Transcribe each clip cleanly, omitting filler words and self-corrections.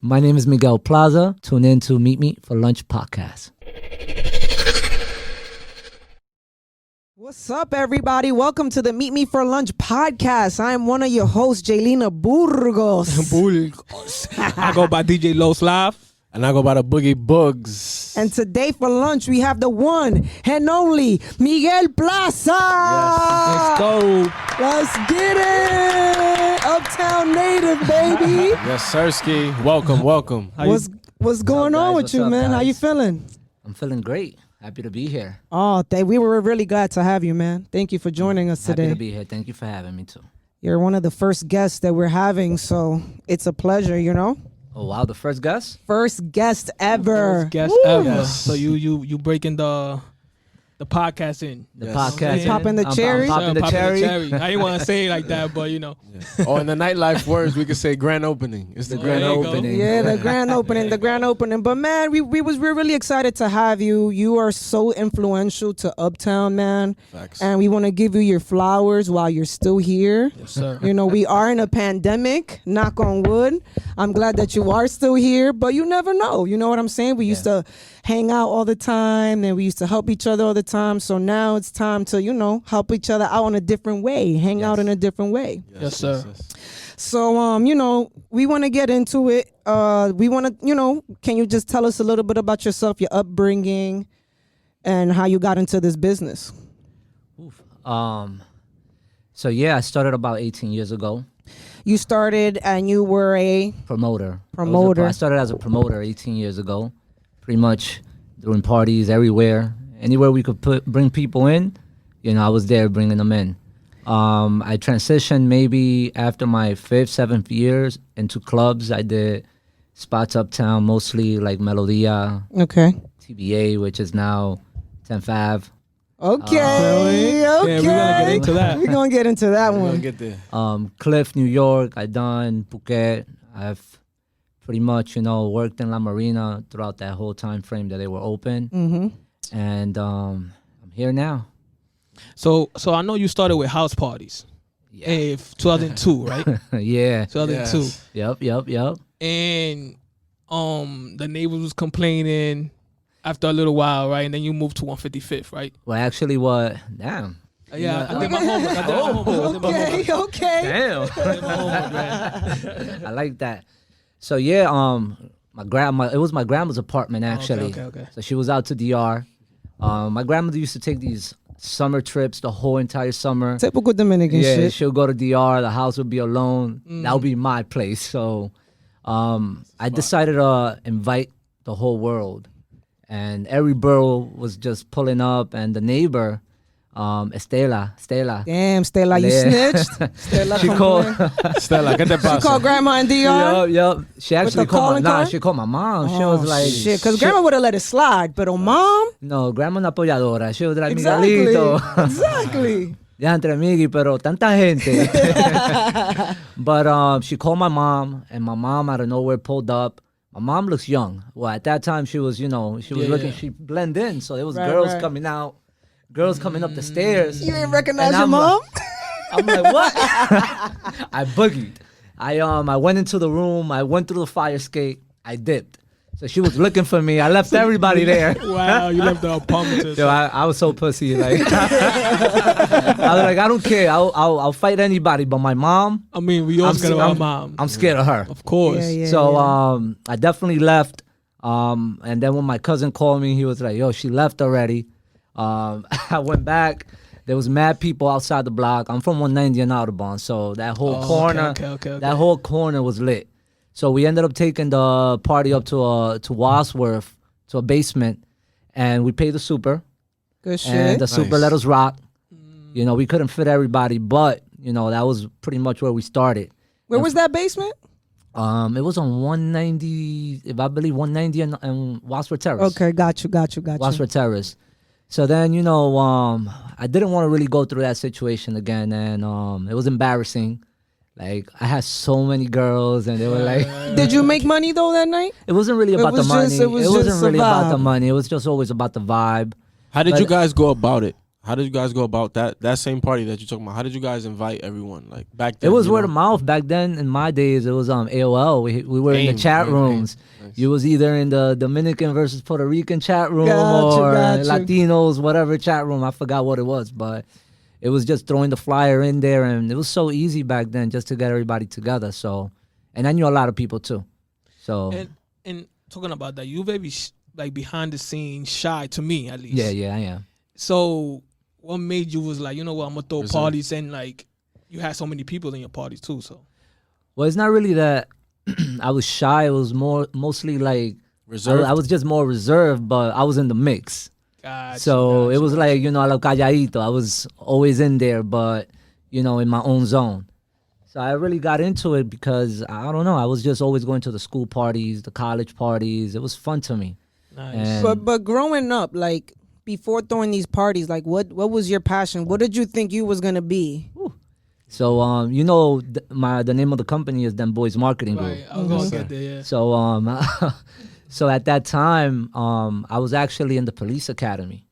My name is Miguel Plaza. Tune in to Meet Me for Lunch podcast. What's up, everybody? Welcome to the Meet Me for Lunch podcast. I am one of your hosts, Jaylina Burgos. I go by DJ Los Live. And I go by the Boogie Bugs. And today for lunch, we have the one and only Miguel Plaza. Let's go. Let's get it. Uptown native, baby. Yes, Sirski. Welcome. What's going on with you, man? How you feeling? I'm feeling great. Happy to be here. Oh, we were really glad to have you, man. Thank you for joining us today. Happy to be here. Thank you for having me, too. You're one of the first guests that we're having, so it's a pleasure, you know? Oh, wow. The first guest? First guest ever. First guest ever. Yes. So you breaking the podcast in. The podcast. Popping the cherry. I'm popping the cherry. I didn't want to say it like that, but you know. Yeah. Oh, in the nightlife words, we could say grand opening. It's the grand opening. Yeah, the grand opening, the grand opening. But man, we're really excited to have you. You are so influential to Uptown, man. Facts. And we want to give you your flowers while you're still here. Yes, sir. You know, we are in a pandemic, knock on wood. I'm glad that you are still here, but you never know. You know what I'm saying? We used to hang out all the time, and we used to help each other all the time. So now it's time to, you know, help each other out in a different way, hang out in a different way. Yes, sir. So, you know, we want to get into it. We want to, you know, can you just tell us a little bit about yourself, your upbringing, and how you got into this business? Oof. So, yeah, I started about 18 years ago. You started and you were a Promoter. promoter. I started as a promoter 18 years ago. Pretty much doing parties everywhere. Anywhere we could bring people in, you know, I was there bringing them in. I transitioned maybe after my 5th, 7th years into clubs. I did spots uptown, mostly like Melodia, Okay. TBA, which is now 10th Ave. Okay. Yeah, we're gonna get into that. We're going to get into that We're one. gonna get there. Cliff, New York, I done Phuket. I've pretty much, you know, worked in La Marina throughout that whole time frame that they were open. Mm-hmm. And I'm here now. So I know you started with house parties. Yeah. In 2002, right? Yeah. 2002. Yep. And the neighbors was complaining after a little while, right? And then you moved to 155th, right? Well, actually, damn. Yeah, I did my homework. Okay. Damn. I did my homework, man. I like that. So yeah, it was my grandma's apartment actually. Okay. So she was out to DR. My grandmother used to take these summer trips the whole entire summer. Typical Dominican Yeah, shit. she'll go to DR. The house would be alone. That would be my place. So I decided to invite the whole world, and every borough was just pulling up, and the neighbor. Stella. Damn, Stella, you snitched? Stella, She called. Stella, get that She pasa. called grandma in DR? Yup. She actually the called calling card? she called my mom. She was like, shit, because grandma would have let it slide, but mom? no, grandma una apoyadora. She was like, Exactly. Miguelito. Exactly. Ya entre Migui, pero tanta gente. But she called my mom, and my mom out of nowhere pulled up. My mom looks young. Well, at that time, she was, you know, she was looking, she blended in. So there was girls coming out. Girls coming up the stairs. You ain't recognize And your I'm mom? I'm like, what? I boogied. I went into the room. I went through the fire escape. I dipped. So she was looking for me. I left everybody there. Wow, you left the apartment. Yo, I was so pussy. Like, I was like, I don't care. I'll fight anybody, but my mom. I mean, we all scared of our mom. I'm scared of her. Of course. Yeah. So I definitely left. And then when my cousin called me, he was like, yo, she left already. I went back. There was mad people outside the block. I'm from 190 and Audubon, so that whole corner, Okay. that whole corner was lit. So we ended up taking the party up to Wadsworth, to a basement, and we paid the super. Good shit. And the super Nice. let us rock. You know, we couldn't fit everybody, but you know that was pretty much where we started. Where was that basement? It was on 190, if I believe 190 and Wadsworth Terrace. Okay, got you. Wadsworth Terrace. So then, you know, I didn't want to really go through that situation again, and it was embarrassing. Like, I had so many girls, and they were like... Did you make money, though, that night? It wasn't really about the was money. just- it was wasn't just really a about the vibe. money. It was just always about the vibe. How did you guys go about it? How did you guys go about that same party that you're talking about? How did you guys invite everyone? Like back then, It was you word know? of mouth back then. In my days, it was AOL. We were in the AIM, chat right, rooms. AIM. Nice. You was either in the Dominican versus Puerto Rican chat room Got you, or got you. Latinos, whatever chat room. I forgot what it was, but it was just throwing the flyer in there, and it was so easy back then just to get everybody together. So, and I knew a lot of people too. So And talking about that, you very like behind the scenes shy to me at least. yeah, I am. So what made you was like, you know what, I'm gonna throw Reserve. parties, and like you had so many people in your parties too. So Well, it's not really that I was shy. It was mostly like Reserved. I was just more reserved, but I was in the mix. gotcha, So it gotcha, was gotcha. like, a lo calladito. I was always in there, but, in my own zone. So I really got into it because, I don't know, I was just always going to the school parties, the college parties. It was fun to me. Nice. And But growing up, like before throwing these parties, like what was your passion? What did you think you was gonna be? so, the name of the company is Them Boys Marketing Group. Right, I was gonna get there. Yeah. So, so at that time, I was actually in the police academy.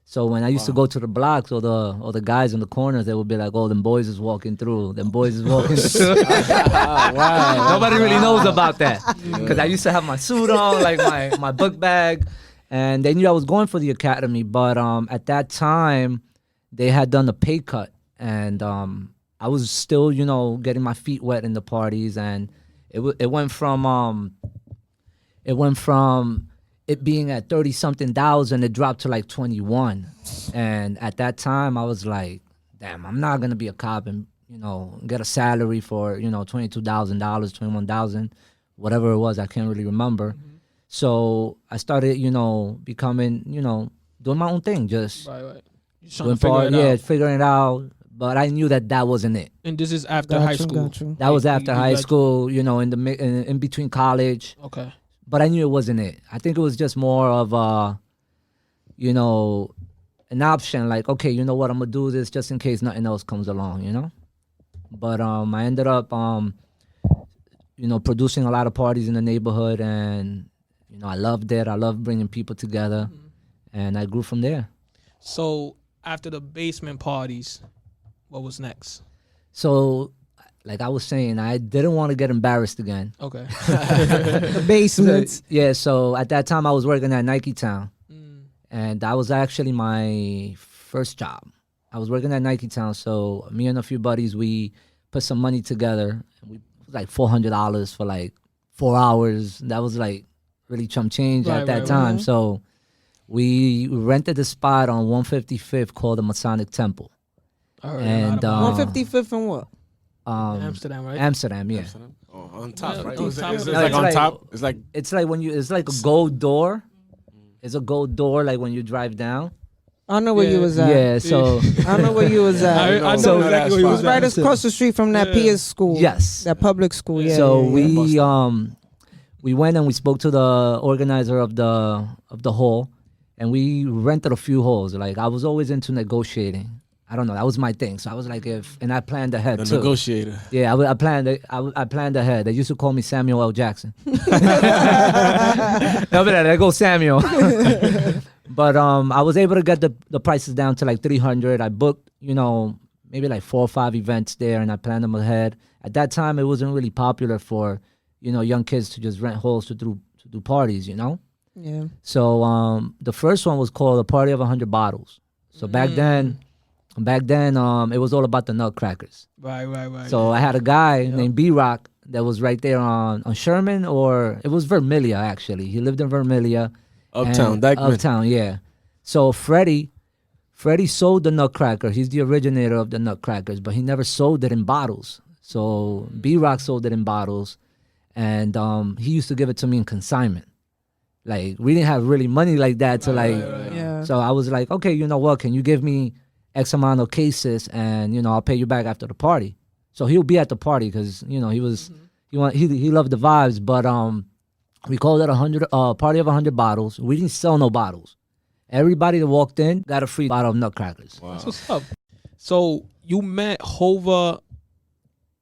So when I used to go to the blocks, or the guys in the corners, they would be like, "Oh, them boys is walking through. Them boys is walking through." Wow. Nobody really knows about that because I used to have my suit on, like my book bag, and they knew I was going for the academy. But at that time, they had done a pay cut, and I was still, getting my feet wet in the parties, and it went from it being at 30-something thousand, it dropped to like 21. And at that time, I was like, damn, I'm not gonna be a cop and get a salary for $22,000, $21,000, whatever it was. I can't really remember. So I started, becoming, doing my own thing, just Right. You trying doing to figure it out. figuring it out. But I knew that wasn't it. And this is after high school. Got you. That was after You high got- school, in between college. Okay. But I knew it wasn't it. I think it was just more of an option. Like, okay, you know what? I'm gonna do this just in case nothing else comes along. But I ended up, producing a lot of parties in the neighborhood, and I loved it. I loved bringing people together, and I grew from there. So after the basement parties, what was next? So, like I was saying, I didn't want to get embarrassed again. Okay. The basement. Yeah, so at that time I was working at Nike Town, Mm. and that was actually my first job. I was working at Nike Town, so me and a few buddies, we put some money together. It was like $400 for like 4 hours. That was like really chump change Right, at that right, time. right. So we rented a spot on 155th called the Masonic Temple. I heard And, a lot about 155th and what? Amsterdam, right? Amsterdam, yeah. Oh, on top, Yeah, right? on Is it- top is of it the- like It's on like- top? It's like It's like a gold door. It's a gold door, like when you drive down. I know where you Yeah. was at. Yeah, so I know where you was at. I know So- exactly where you It was was right at. across the street from that Yeah. PS school. yes. That public school. Yeah. So yeah, yeah. we went and we spoke to the organizer of the hall, and we rented a few halls. Like I was always into negotiating. I don't know, that was my thing. So I was like, and I planned ahead the too. negotiator. Yeah, I planned ahead. They used to call me Samuel L. Jackson. No, but there goes Samuel. But I was able to get the prices down to like 300. I booked, maybe like 4 or 5 events there, and I planned them ahead. At that time, it wasn't really popular for, young kids to just rent halls to do parties, Yeah. So the first one was called a Party of 100 Bottles. So back then, it was all about the nutcrackers. Right. So I had a guy named B-Rock that was right there on Sherman, or it was Vermilion, actually. He lived in Vermilion. Uptown, Dyckman. Uptown, yeah. So Freddie sold the nutcracker. He's the originator of the nutcrackers, but he never sold it in bottles. So B-Rock sold it in bottles, and he used to give it to me in consignment. Like, we didn't have really money like that to Yeah. So I was like, okay, you know what? Can you give me X amount of cases, and I'll pay you back after the party. So he'll be at the party because he loved the vibes. But we called it Party of 100 Bottles. We didn't sell no bottles. Everybody that walked in got a free bottle of nutcrackers. Wow. That's what's up. So you met Hova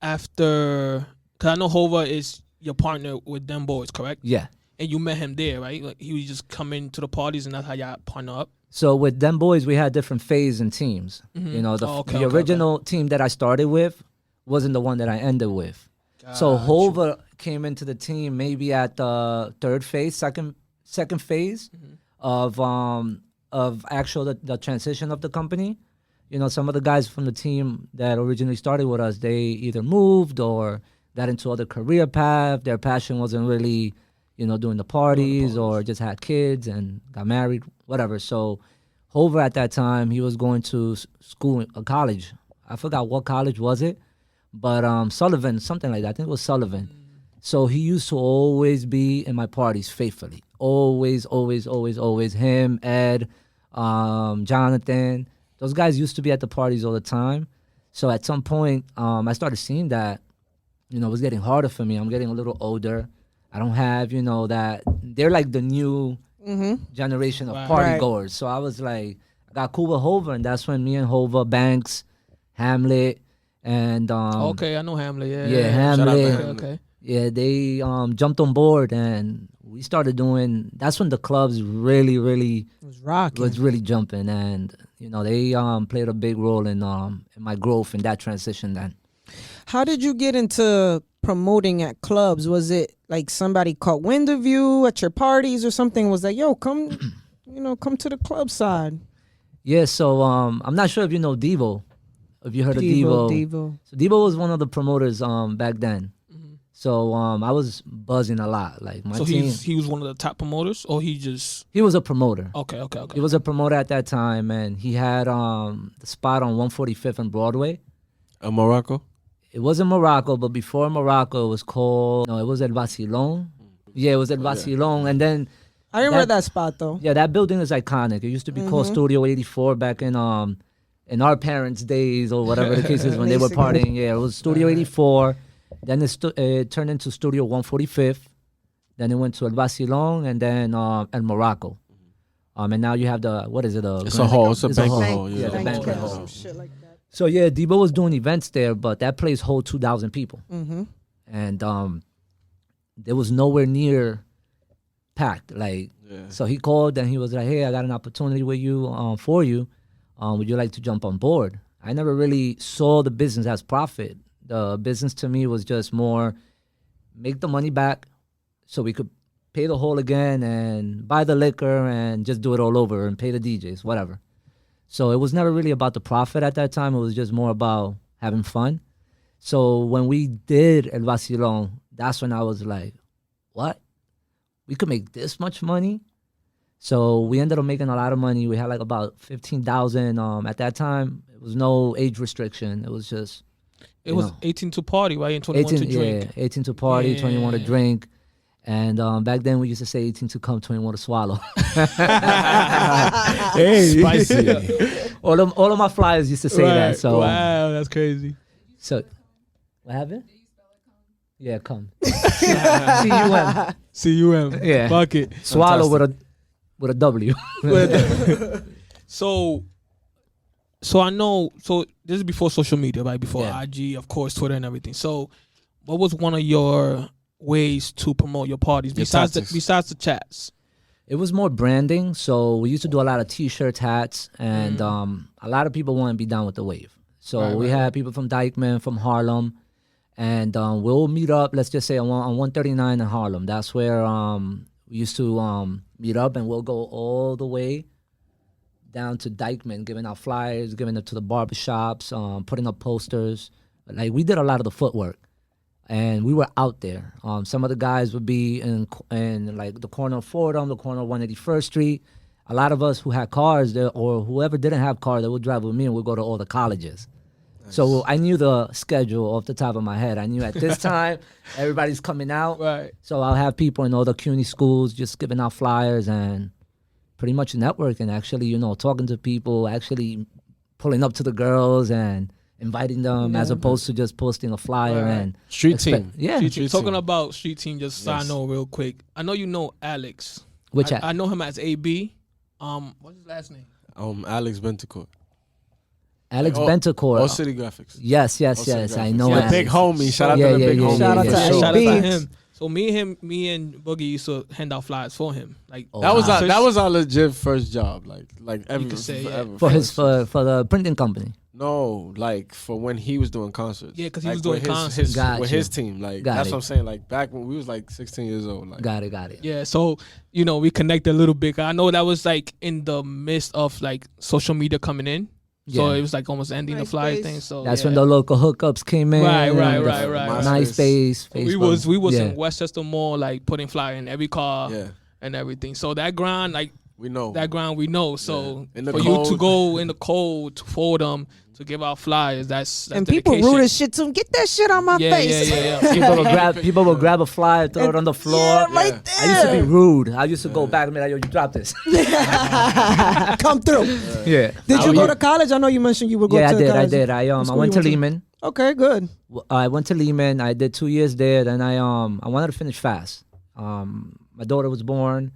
after, because I know Hova is your partner with them boys, correct? Yeah. and you met him there, right? Like he would just come into the parties, and that's how y'all partner up. So with them boys, we had different phases and teams. Mhm. You know, the, Oh, okay, the okay, original team that I started with wasn't the one that I ended with. So Gotcha. Hova came into the team maybe at the third phase, second phase of actual the transition of the company. You know, some of the guys from the team that originally started with us, they either moved or got into other career path. Their passion wasn't really, you know, doing the parties or just had kids and got married, whatever. So Hova at that time, he was going to school, a college. I forgot what college was it, but Sullivan, something like that. I think it was Sullivan. So he used to always be in my parties faithfully. Always, always, always, always. Him, Ed, Jonathan. Those guys used to be at the parties all the time. So at some point, I started seeing that, you know, it was getting harder for me. I'm getting a little older. I don't have, you know, that. They're like the new generation of Right. party Right. goers. So I was like, I got cool with Hova, and that's when me and Hova, Banks, Hamlet, and Okay, I know Hamlet. Yeah, yeah, Shout out to Hamlet. Hamlet. Okay. Yeah, they jumped on board, and we started doing. That's when the clubs really It was rocking. was really jumping, and you know they played a big role in my growth in that transition. Then How did you get into promoting at clubs? Was it like somebody caught wind of you at your parties or something? Was like, yo, come, come to the club side. yeah, so I'm not sure if you know Devo, if you heard of Devo. Devo. So Devo was one of the promoters back then. So I was buzzing a lot. Like my So team, he was one of the top promoters, or he just he was a promoter. okay. He was a promoter at that time, and he had the spot on 145th and Broadway. Morocco. It wasn't Morocco, but before Morocco, it was called. No, it was El Vacilon. Yeah, it was El Vacilon, and then I remember that spot though. yeah, that building is iconic. It used to be called Studio 84 back in our parents' days or whatever the case is when they were Basically. partying. Yeah, it was Studio 84. Then it turned into Studio 145th. Then it went to El Vacilon and then El Morocco. And now you have the what is it? It's a hall. It's a banquet hall. hall. Yeah, the Yeah. banquet hall. Some shit like that. So yeah, Debo was doing events there, but that place hold 2,000 people, and there was nowhere near packed. Like, Yeah. so he called and he was like, "Hey, I got an opportunity with you for you. Would you like to jump on board?" I never really saw the business as profit. The business to me was just more make the money back, so we could pay the hall again and buy the liquor and just do it all over and pay the DJs, whatever. So it was never really about the profit at that time. It was just more about having fun. So when we did El Vacilon, that's when I was like, what? We could make this much money? So we ended up making a lot of money. We had like about 15,000. At that time, it was no age restriction. It was just, it was 18 to party, right? And 21 to drink. Yeah, 18 to party, Yeah. 21 to drink. And back then we used to say 18 to come, 21 to swallow. Spicy. all of my flyers used to say that. So wow, that's crazy. So, what happened? Yeah, come. C-U-M. CUM. Yeah. Fuck it. Swallow with a W. So I know. So this is before social media, right? Before Yeah. IG, of course, Twitter and everything. So, what was one of your ways to promote your parties besides tactics. besides the chats? It was more branding. So we used to do a lot of T-shirts, hats, and a lot of people want to be down with the wave. So we had people from Dyckman, from Harlem, and we'll meet up. Let's just say on 139 in Harlem. That's where we used to meet up, and we'll go all the way down to Dyckman, giving out flyers, giving it to the barbershops, putting up posters. Like we did a lot of the footwork, and we were out there. Some of the guys would be in like the corner of Fordham, the corner of 181st Street. A lot of us who had cars there, or whoever didn't have cars, they would drive with me, and we'd go to all the colleges. So I knew the schedule off the top of my head. I knew at this time everybody's coming out. Right. So I'll have people in all the CUNY schools just giving out flyers and pretty much networking, actually, you know, talking to people, actually pulling up to the girls and inviting them as opposed to just posting a flyer and Street team. Yeah. Street Street Talking team. about street team, just Yes. side note real quick. I know you know Alex. Which I know him as AB. What's his last name? Alex Bentecourt. Alex All Bentecourt. City Graphics. Yes, All yes, City yes. I Graphics. know Yeah, Alex. big homie. Shout out Yeah, to the yeah, big yeah, homie. Shout out yeah, to yeah. AB. Shout out to him. So me and Boogie used to hand out flyers for him. Like Oh, That was wow. that was our legit first job. Like every could say, yeah. ever For first. for the printing company. No, like for when he was doing concerts. Yeah, 'cause he Like, was doing with concerts. Got with you. his team. Like Got that's it. what I'm saying. Like back when we was like 16 years old. Like Got it. Yeah, so we connected a little bit. I know that was like in the midst of like social media coming in, so Yeah. it was like almost ending the flyer MySpace. thing. So That's yeah. when the local hookups came in. Right. MySpace, Facebook. we was Yeah. in Westchester Mall, like putting flyer in every car yeah, and everything. So that grind, like we know. that grind, we know. So In the for you to cold. go in the cold for them to give out flyers, that's And people dedication. rude as shit to him. Get that shit on my Yeah, face. yeah. People will grab a flyer, throw it on the floor. Yeah, right Yeah. there. I used to be rude. I used to go back and be like, yo, you dropped this. Come through. Yeah. Did you go to college? I know you mentioned you would go Yeah, to I did. I college. did. I What school went you to Lehman. Okay, good. I went to Lehman. I did 2 years there. Then I wanted to finish fast. My daughter was born,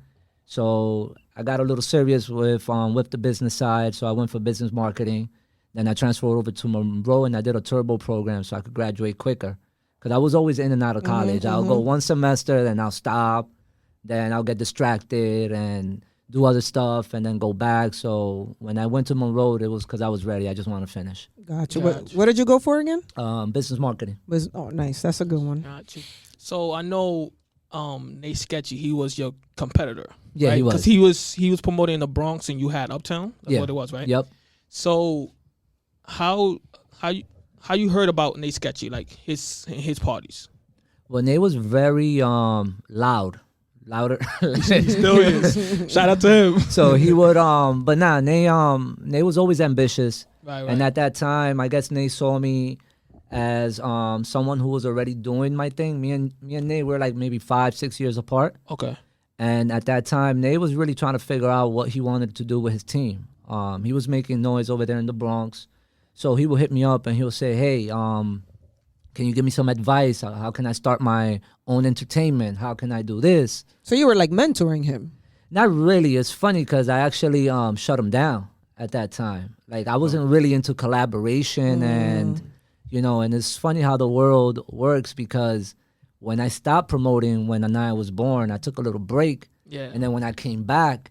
so I got a little serious with the business side. So I went for business marketing. Then I transferred over to Monroe and I did a turbo program so I could graduate quicker. Because I was always in and out of college. I'll go one semester, then I'll stop. Then I'll get distracted and do other stuff and then go back. So when I went to Monroe, it was because I was ready. I just want to finish. Gotcha. Gotcha. What did you go for again? Business marketing. Oh, nice. That's a good one. Got you. So I know Nate Sketchy, he was your competitor. Yeah, right? he was. Because he was promoting in the Bronx and you had Uptown. That's Yeah. what it was, right? Yep. So how you heard about Nate Sketchy, like his parties? Well, Nate was very louder. Still is. Shout out to him. So he would but nah, Nate was always ambitious. Right. And at that time, I guess Nate saw me as someone who was already doing my thing. Me and Nate were like maybe 5-6 years apart. Okay. And at that time, Nate was really trying to figure out what he wanted to do with his team. He was making noise over there in the Bronx. So he would hit me up and he'll say, hey, can you give me some advice? How can I start my own entertainment? How can I do this? So you were like mentoring him. Not really. It's funny because I actually shut him down at that time. Like I wasn't really into collaboration and, and it's funny how the world works because when I stopped promoting when Anaya was born, I took a little break. Yeah. And then when I came back,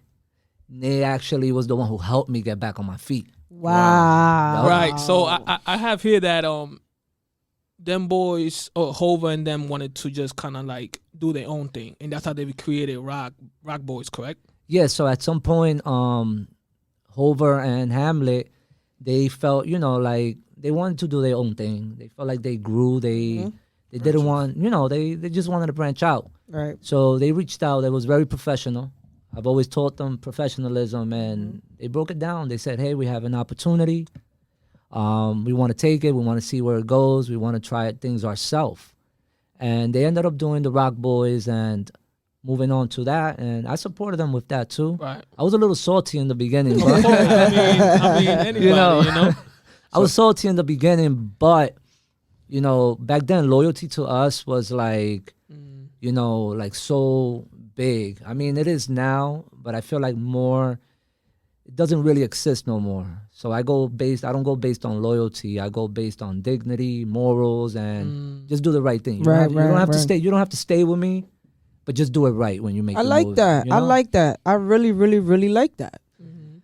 Nate actually was the one who helped me get back on my feet. Wow. Right. So I have here that them boys, Hova and them wanted to just kind of like do their own thing, and that's how they created Rock Boys, correct? Yeah. So at some point, Hover and Hamlet, they felt, like they wanted to do their own thing. They felt like they grew. They didn't want, they just wanted to branch out. Right. So they reached out. It was very professional. I've always taught them professionalism, and they broke it down. They said, hey, we have an opportunity. We want to take it. We want to see where it goes. We want to try things ourselves. And they ended up doing the Rock Boys and moving on to that. And I supported them with that too. Right. I was a little salty in the beginning. But I mean, anybody, I was salty in the beginning, but, back then loyalty to us was like, like so big. I mean, it is now, but I feel like it doesn't really exist no more. So I don't go based on loyalty. I go based on dignity, morals, and just do the right thing. You don't have to stay. You don't have to stay with me, but just do it right when you make. I like move, that. I like that. I really, really, really like that.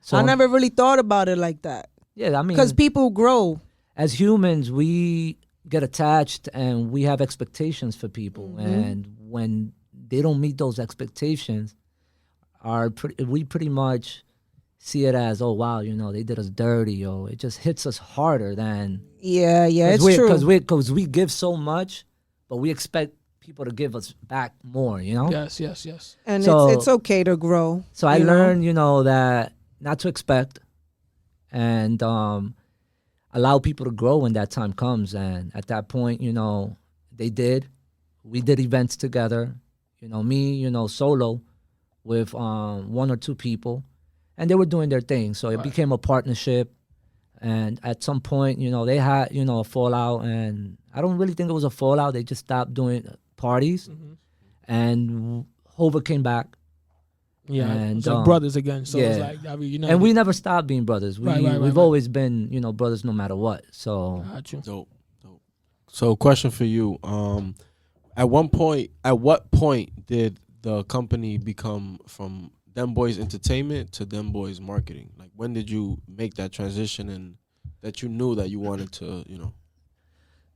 So I never really thought about it like that. Yeah, I mean, because people grow. As humans, we get attached and we have expectations for people, and when they don't meet those expectations, we pretty much see it as, oh wow, they did us dirty, or it just hits us harder than it's true because we give so much, but we expect people to give us back more, Yes. And so, it's okay to grow. So I learned, that not to expect, and allow people to grow when that time comes. And at that point, we did events together, me, solo with 1 or 2 people. And they were doing their thing. So it became a partnership. And at some point, they had, a fallout. And I don't really think it was a fallout. They just stopped doing parties. And Hova came back. Yeah, and it's like brothers again. So it's like, and we never stopped being brothers. We've always been, brothers no matter what. So Got you. Dope. So question for you. at what point did the company become from Them Boys Entertainment to Them Boys Marketing? Like, when did you make that transition and that you knew that you wanted to,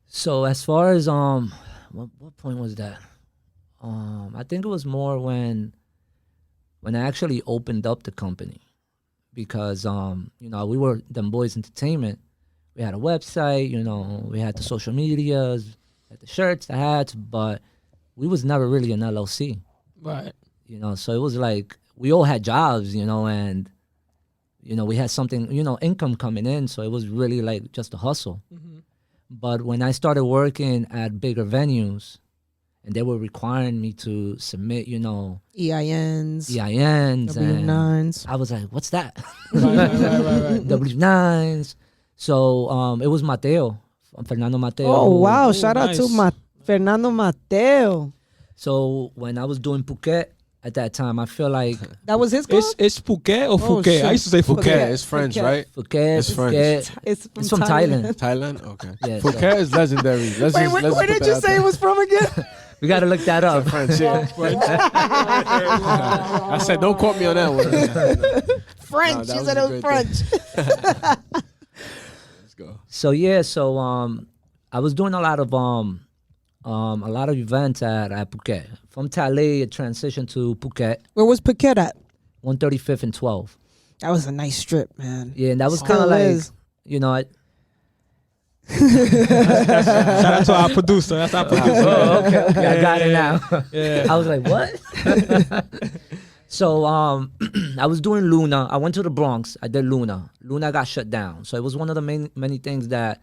So as far as what point was that? I think it was more when I actually opened up the company, because we were Them Boys Entertainment. We had a website, we had the social medias, had the shirts, the hats, but we was never really an LLC. Right. So it was like we all had jobs, and we had something, income coming in, so it was really like just a hustle. Mm-hmm. But when I started working at bigger venues, and they were requiring me to submit, EINs, EINs, W9s. and I was like, "What's that?" Right. W9s. So it was Mateo, Fernando Mateo. Oh wow! Oh, Shout out to nice. Fernando Mateo. So when I was doing Phuket at that time, I feel like That was his club. It's Phuket or Oh, Phuket? shit. I used to say Phuket. Phuket, it's French, Phuket. right? Phuket, It's French. Phuket. It's It's from Thailand. Thailand? Okay. Yeah, so Phuket is legendary. Where did you say it was from again? we got to look that up. French, yeah. I said, don't quote me on that one. French. that You was said a it was great French. Let's go. So yeah, I was doing a lot of events at Phuket. From Thailand, it transitioned to Phuket, Where was Phuket at? 135th and 12. That was a nice strip, man. Yeah, and that was Still kind of like, is. Shout out to our producer. That's our producer. Oh, okay. I got it now. Yeah. I was like, what? So I was doing Luna. I went to the Bronx. I did Luna. Luna got shut down. So it was one of the many things and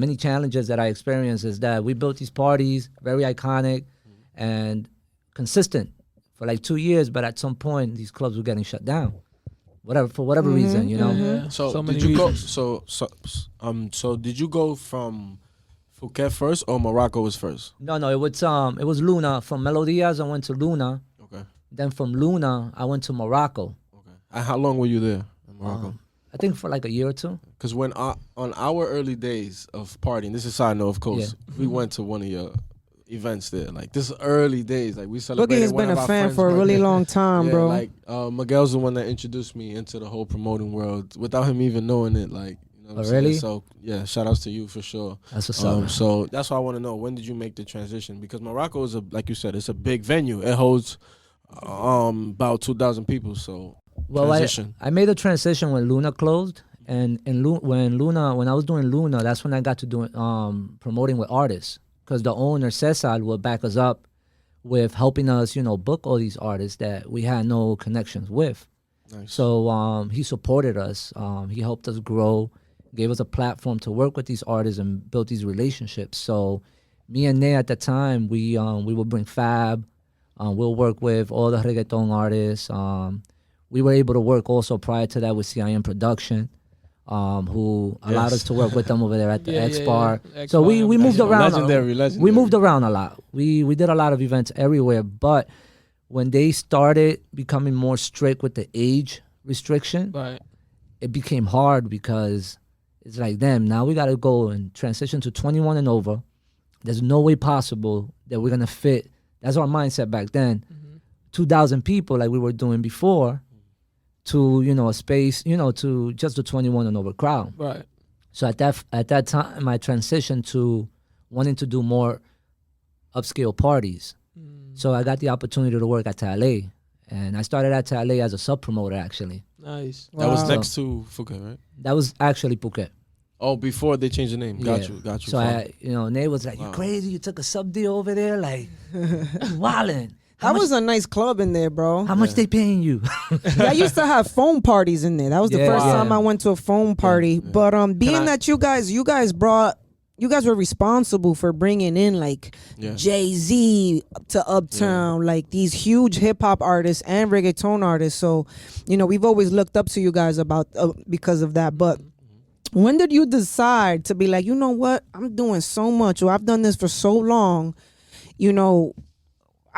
many challenges that I experienced, is that we built these parties, very iconic and consistent for like 2 years. But at some point, these clubs were getting shut down, for whatever reason, Yeah. So, many did you go? reasons. So did you go from Phuket first or Morocco was first? No, it was Luna. From Melodias, I went to Luna. Okay. Then from Luna, I went to Morocco. Okay. And how long were you there in Morocco? I think for like a year or two. Because when on our early days of partying, this is side note, of course, we went to one of your events there. Like, this is early days. Like, we celebrated. Boogie has one been of a our fan friends' for a really birthday. long time, Yeah, bro. like Miguel's the one that introduced me into the whole promoting world without him even knowing it. Like, you know what I'm saying? Really? So yeah, shout outs to you for sure. That's what's up. So that's why I want to know, when did you make the transition? Because Morocco is like you said, it's a big venue. It holds about 2,000 people. So Well, transition. I made a transition when Luna closed, and when I was doing Luna, that's when I got to do promoting with artists, because the owner Cesar would back us up with helping us, book all these artists that we had no connections with. Nice. So he supported us. He helped us grow, gave us a platform to work with these artists and build these relationships. So me and Ney at the time, we would bring Fab. We'll work with all the reggaeton artists. We were able to work also prior to that with CIM Production, who allowed us to work with them over there at the X Bar. So we moved around. Legendary. We moved around a lot. We did a lot of events everywhere. But when they started becoming more strict with the age restriction, Right. it became hard, because it's like, damn, now we got to go and transition to 21 and over. There's no way possible that we're going to fit. That's our mindset back then. 2,000 people like we were doing before to, a space, to just the 21 and over crowd. Right. So at that time, I transitioned to wanting to do more upscale parties. So I got the opportunity to work at Talle. And I started at Talle as a sub-promoter, actually. Nice. That was Wow. next to Phuket, right? That was actually Phuket. Oh, before they changed the name. Got Yeah. you. So Fine. Nate was like, Wow. "You crazy? You took a sub deal over there? Like, wildin'. That was a nice club in there, bro. How much they paying you?" Yeah, I used to have phone parties in there. That was the Yeah. first Wow. time I went to a phone party. But being that you guys were responsible for bringing in like Yeah. Jay-Z to Uptown, like these huge hip hop artists and reggaeton artists. So, we've always looked up to you guys because of that. But when did you decide to be like, you know what, I'm doing so much, or I've done this for so long,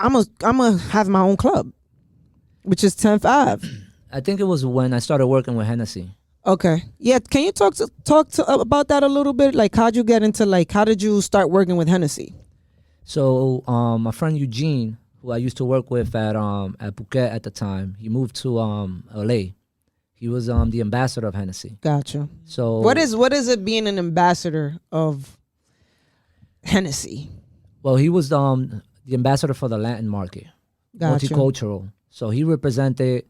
I'm a have my own club, which is 10th Ave. I think it was when I started working with Hennessy. Okay. Yeah. Can you talk to about that a little bit? Like, how'd you get into, like, how did you start working with Hennessy? So my friend Eugene, who I used to work with at Phuket at the time, he moved to LA. He was the ambassador of Hennessy. Gotcha. So What is it being an ambassador of Hennessy? Well, he was the ambassador for the Latin market, Gotcha. multicultural. So he represented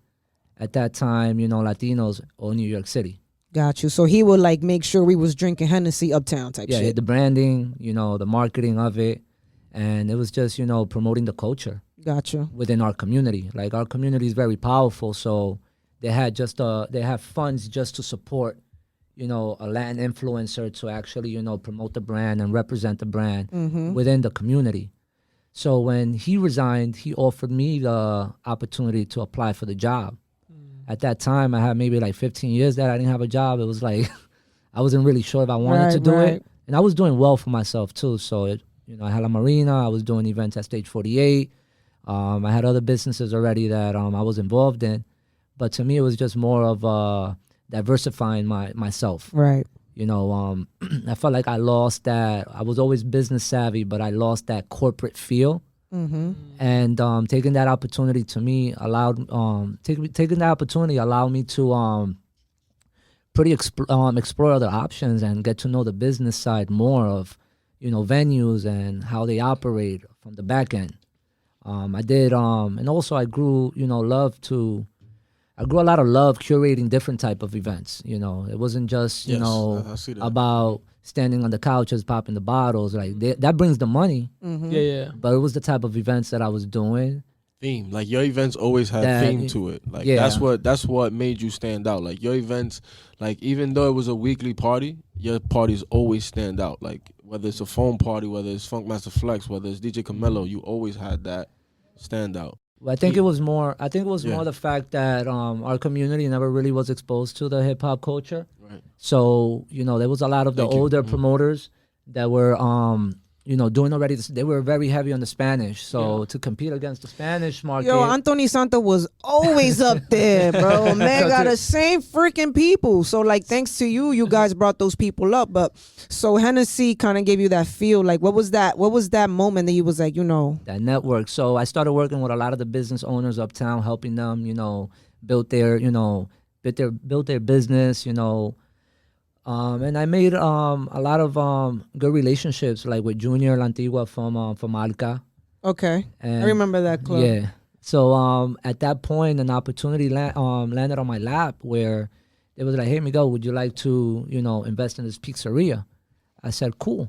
at that time, Latinos or New York City. Got you. So he would like make sure we was drinking Hennessy Uptown type Yeah, shit. the branding, the marketing of it, and it was just promoting the culture Gotcha. within our community. Like our community is very powerful, so they had they have funds just to support a Latin influencer to actually promote the brand and represent the brand within the community. So when he resigned, he offered me the opportunity to apply for the job. At that time, I had maybe like 15 years that I didn't have a job. It was like I wasn't really sure if I wanted to do it, and I was doing well for myself too. So I had a marina. I was doing events at Stage 48. I had other businesses already that I was involved in, but to me, it was just more of diversifying myself. Right. I felt like I lost that. I was always business savvy, but I lost that corporate feel. And taking that opportunity to me allowed taking that opportunity allowed me to explore other options and get to know the business side more of venues and how they operate from the back end. I did and also I grew I grew a lot of love curating different type of events. It wasn't just Yes, I see that. about standing on the couches popping the bottles. Like that brings the money. Yeah. But it was the type of events that I was doing. Theme, like your events always had theme to it. Like Yeah. that's what made you stand out. Like your events, like even though it was a weekly party, your parties always stand out. Like whether it's a foam party, whether it's Funkmaster Flex, whether it's DJ Camelo, you always had that standout. Well, I think it was more. I think it was more the fact that our community never really was exposed to the hip hop culture. Right. So there was a lot of the older promoters that were doing already. They were very heavy on the Spanish. So to compete against the Spanish market, Yo, Anthony Santa was always up there, bro. Man got the same freaking people. So like, thanks to you guys brought those people up. But so Hennessy kind of gave you that feel. Like, what was that? What was that moment that you was like, that network. So I started working with a lot of the business owners uptown, helping them, build their business, and I made a lot of good relationships, like with Junior Lantigua from Alca. Okay, And I remember that club. Yeah. So at that point, an opportunity landed on my lap where it was like, "Hey, Miguel, would you like to, invest in this pizzeria?" I said, "Cool."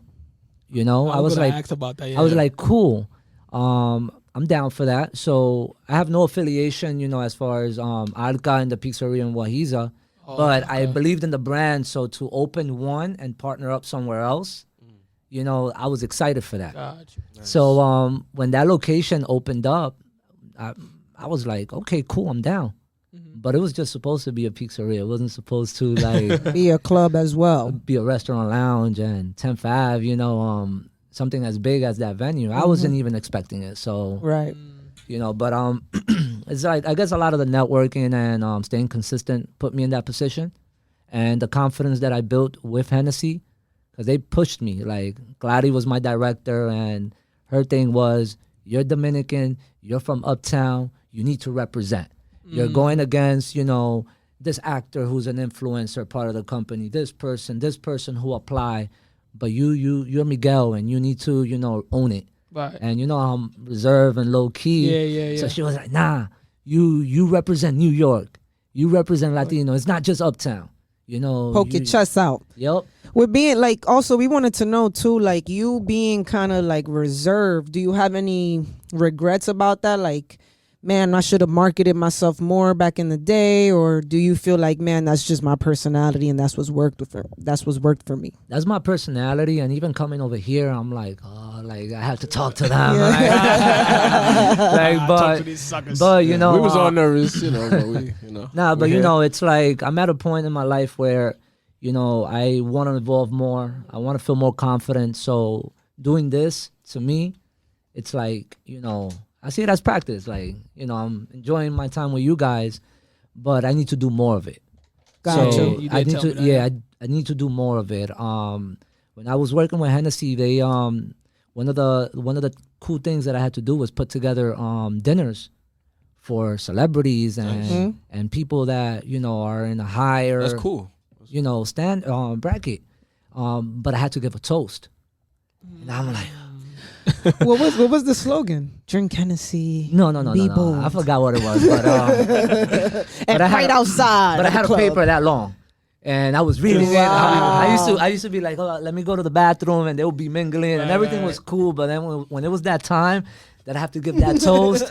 I was like, asked about that. I was like, "Cool." I'm down for that. So I have no affiliation, as far as Alca and the pizzeria in Wahiza. But I believed in the brand, so to open one and partner up somewhere else, I was excited for that. Gotcha. Nice. So when that location opened up, I was like, okay, cool, I'm down. But it was just supposed to be a pizzeria. It wasn't supposed to like Be a club as well. be a restaurant lounge and 10th Ave, something as big as that venue. I wasn't even expecting it. So Right. but it's like I guess a lot of the networking and staying consistent put me in that position, and the confidence that I built with Hennessy, because they pushed me. Like Gladys was my director, and her thing was, "You're Dominican, you're from Uptown, you need to represent. You're going against this actor who's an influencer, part of the company, this person who apply, but you're Miguel, and you need to own it." Right. And I'm reserved and low key. Yeah. So she was like, "Nah, you represent New York. You represent Latino. It's not just Uptown. Poke your chest out. Yep. We're being like, also we wanted to know too, like you being kind of like reserved. Do you have any regrets about that? Like, man, I should have marketed myself more back in the day, or do you feel like, man, that's just my personality and that's what's worked for me? That's my personality, and even coming over here, I'm like, oh, like I have to talk to them. Talk But to these suckers. we we was all nervous, but we, Nah, but we here. it's like I'm at a point in my life where, I want to evolve more. I want to feel more confident. So doing this, to me, it's like, I see it as practice. Like, I'm enjoying my time with you guys, but I need to do more of it. Gotcha. So You I did need tell to, me that, yeah, I need to do more of it. When I was working with Hennessy, they, one of the cool things that I had to do was put together dinners for celebrities and people that are in a higher That's cool. stand bracket. But I had to give a toast, and I'm like, What was the slogan? Drink Hennessy. no, Be no. bold. I forgot what it was, but And I had fight a- outside. but I of the had a club. paper that long. And I was reading it. Wow. I used to be like, oh, let me go to the bathroom, and they would be mingling, and everything was cool. But then when it was that time that I have to give that toast,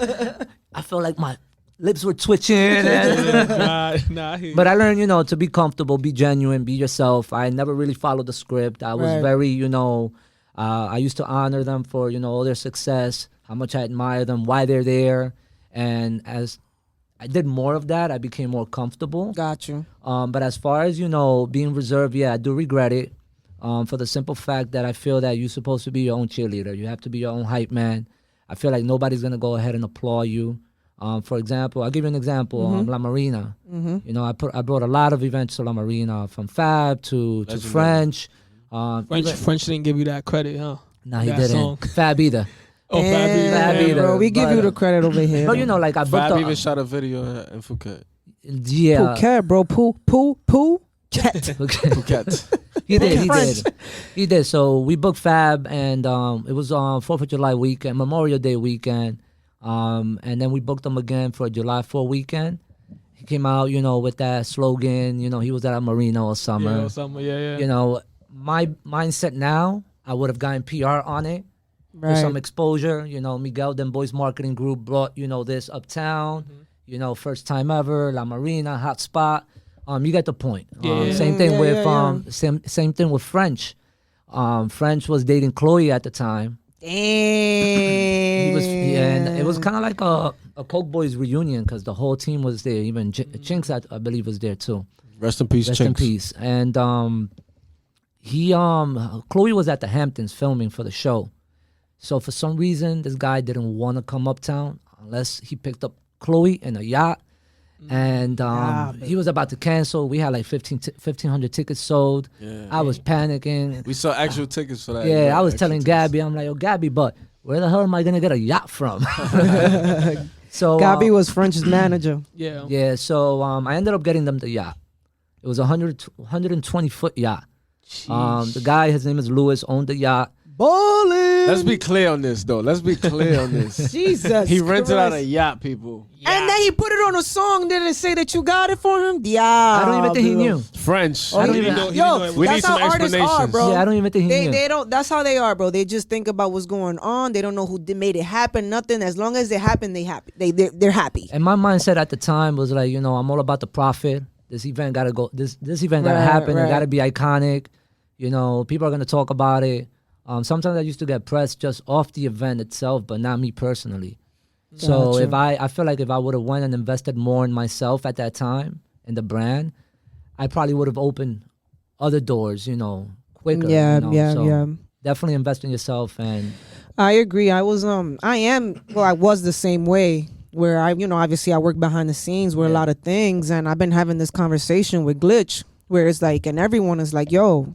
I felt like my lips were twitching. Nah, I hear you. But I learned, to be comfortable, be genuine, be yourself. I never really followed the script. I was Right. very, I used to honor them for, all their success, how much I admire them, why they're there. And as I did more of that, I became more comfortable. Got you. But as far as, being reserved, yeah, I do regret it. For the simple fact that I feel that you're supposed to be your own cheerleader. You have to be your own hype man. I feel like nobody's going to go ahead and applaud you. For example, I'll give you an example. La Marina. I brought a lot of events to La Marina, from Fab to French. French didn't give you that credit, huh? No, he That didn't. song. Fab either. Oh, Damn, Fab either. bro, we give But, you the credit over here. But like I booked Fab even shot a video in Phuket. yeah. Phuket, bro. Phuket. Phuket. He did. So we booked Fab, and it was on 4th of July weekend, Memorial Day weekend. And then we booked him again for July 4th weekend. He came out, with that slogan. He was at a marina all summer. Yeah. My mindset now, I would have gotten PR on it. For some exposure. Miguel Them Boys Marketing Group brought, this Uptown, first time ever, La Marina, hot spot. You get the point. Same thing with same thing with French. French was dating Chloe at the time. Damn. And it was kind of like a Coke Boys reunion, because the whole team was there. Even Chinks, I believe, was there too. Rest in peace, Rest Chinks. in peace. And Chloe was at the Hamptons filming for the show. So for some reason, this guy didn't want to come uptown unless he picked up Chloe in a yacht. And he was about to cancel. We had like 1,500 tickets sold. Yeah. I was panicking. We saw actual tickets for that. Yeah, I was actual telling tickets. Gabby, I'm like, yo, Gabby, but where the hell am I going to get a yacht from? So Gabby was French's manager. Yeah. Yeah, so I ended up getting them the yacht. It was a 120-foot yacht. The guy, his name is Lewis, owned the yacht. Ballin'. Let's be clear on this, though. Let's be clear on this. Jesus. He rented out a Christ. yacht, people. And then he put it on a song. Didn't say that you got it for him. Yeah. I don't even think he knew. French. I don't He even didn't know- he Yo, didn't know it We was- need that's how some artists are, explanations. bro. Yeah, I don't even think he knew. They don't. That's how they are, bro. They just think about what's going on. They don't know who made it happen. Nothing. As long as it happened, they happy. They're happy. And my mindset at the time was like, I'm all about the profit. This event gotta go. This event gotta Right, happen. right. It gotta be iconic. People are gonna talk about it. Sometimes I used to get pressed just off the event itself, but not me personally. So Gotcha. if I feel like if I would have went and invested more in myself at that time in the brand, I probably would have opened other doors, quicker. So definitely invest in yourself. And I agree. I was I was the same way, where obviously I work behind the scenes with a lot of things, and I've been having this conversation with Glitch, where it's like, and everyone is like, yo,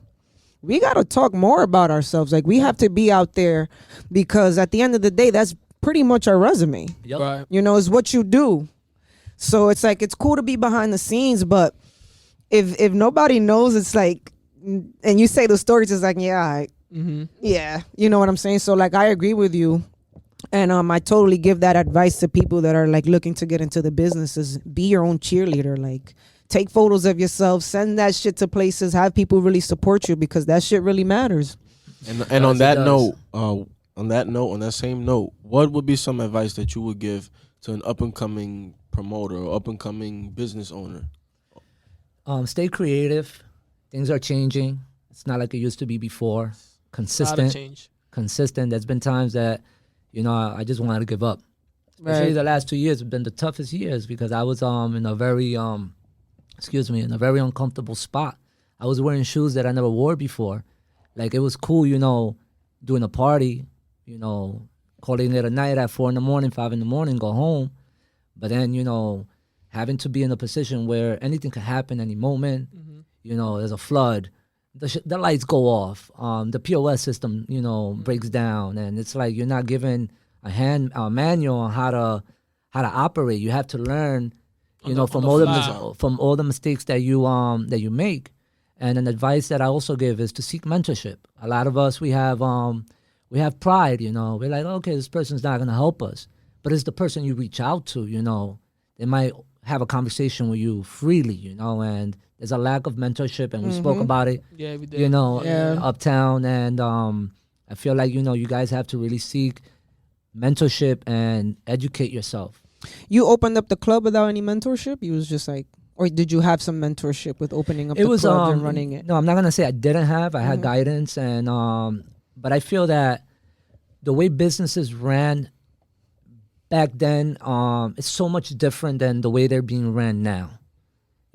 we got to talk more about ourselves. Like, we have to be out there, because at the end of the day, that's pretty much our resume. yep. Right. Is what you do. So it's like, it's cool to be behind the scenes, but if nobody knows, it's like, and you say the stories, it's like, yeah, yeah, you know what I'm saying? So like, I agree with you. And I totally give that advice to people that are like looking to get into the business, is be your own cheerleader. Like, take photos of yourself, send that shit to places, have people really support you, because that shit really matters. And on that does. note, on that same note, what would be some advice that you would give to an up and coming promoter or up and coming business owner? Stay creative. Things are changing. It's not like it used to be before. A lot of Consistent. change. There's been times that, I just wanted to give up. Especially the last 2 years have been the toughest years, because I was in a very uncomfortable spot. I was wearing shoes that I never wore before. Like, it was cool, doing a party, calling it a night at 4 a.m, 5 a.m, go home. But then, having to be in a position where anything could happen any moment. There's a flood, the lights go off, the POS system, breaks down, and it's like you're not given a manual on how to operate. You have to learn, from all the mistakes that you make. And an advice that I also give is to seek mentorship. A lot of us we have pride, we're like, okay, this person's not gonna help us, but it's the person you reach out to, they might have a conversation with you freely, and there's a lack of mentorship, and we spoke about it, Yeah, we did. Uptown, and I feel like you guys have to really seek mentorship and educate yourself. You opened up the club without any mentorship? You was just like, or did you have some mentorship with opening up the club and running it? No, I'm not gonna say I didn't have. I had guidance, and but I feel that the way businesses ran back then, it's so much different than the way they're being ran now.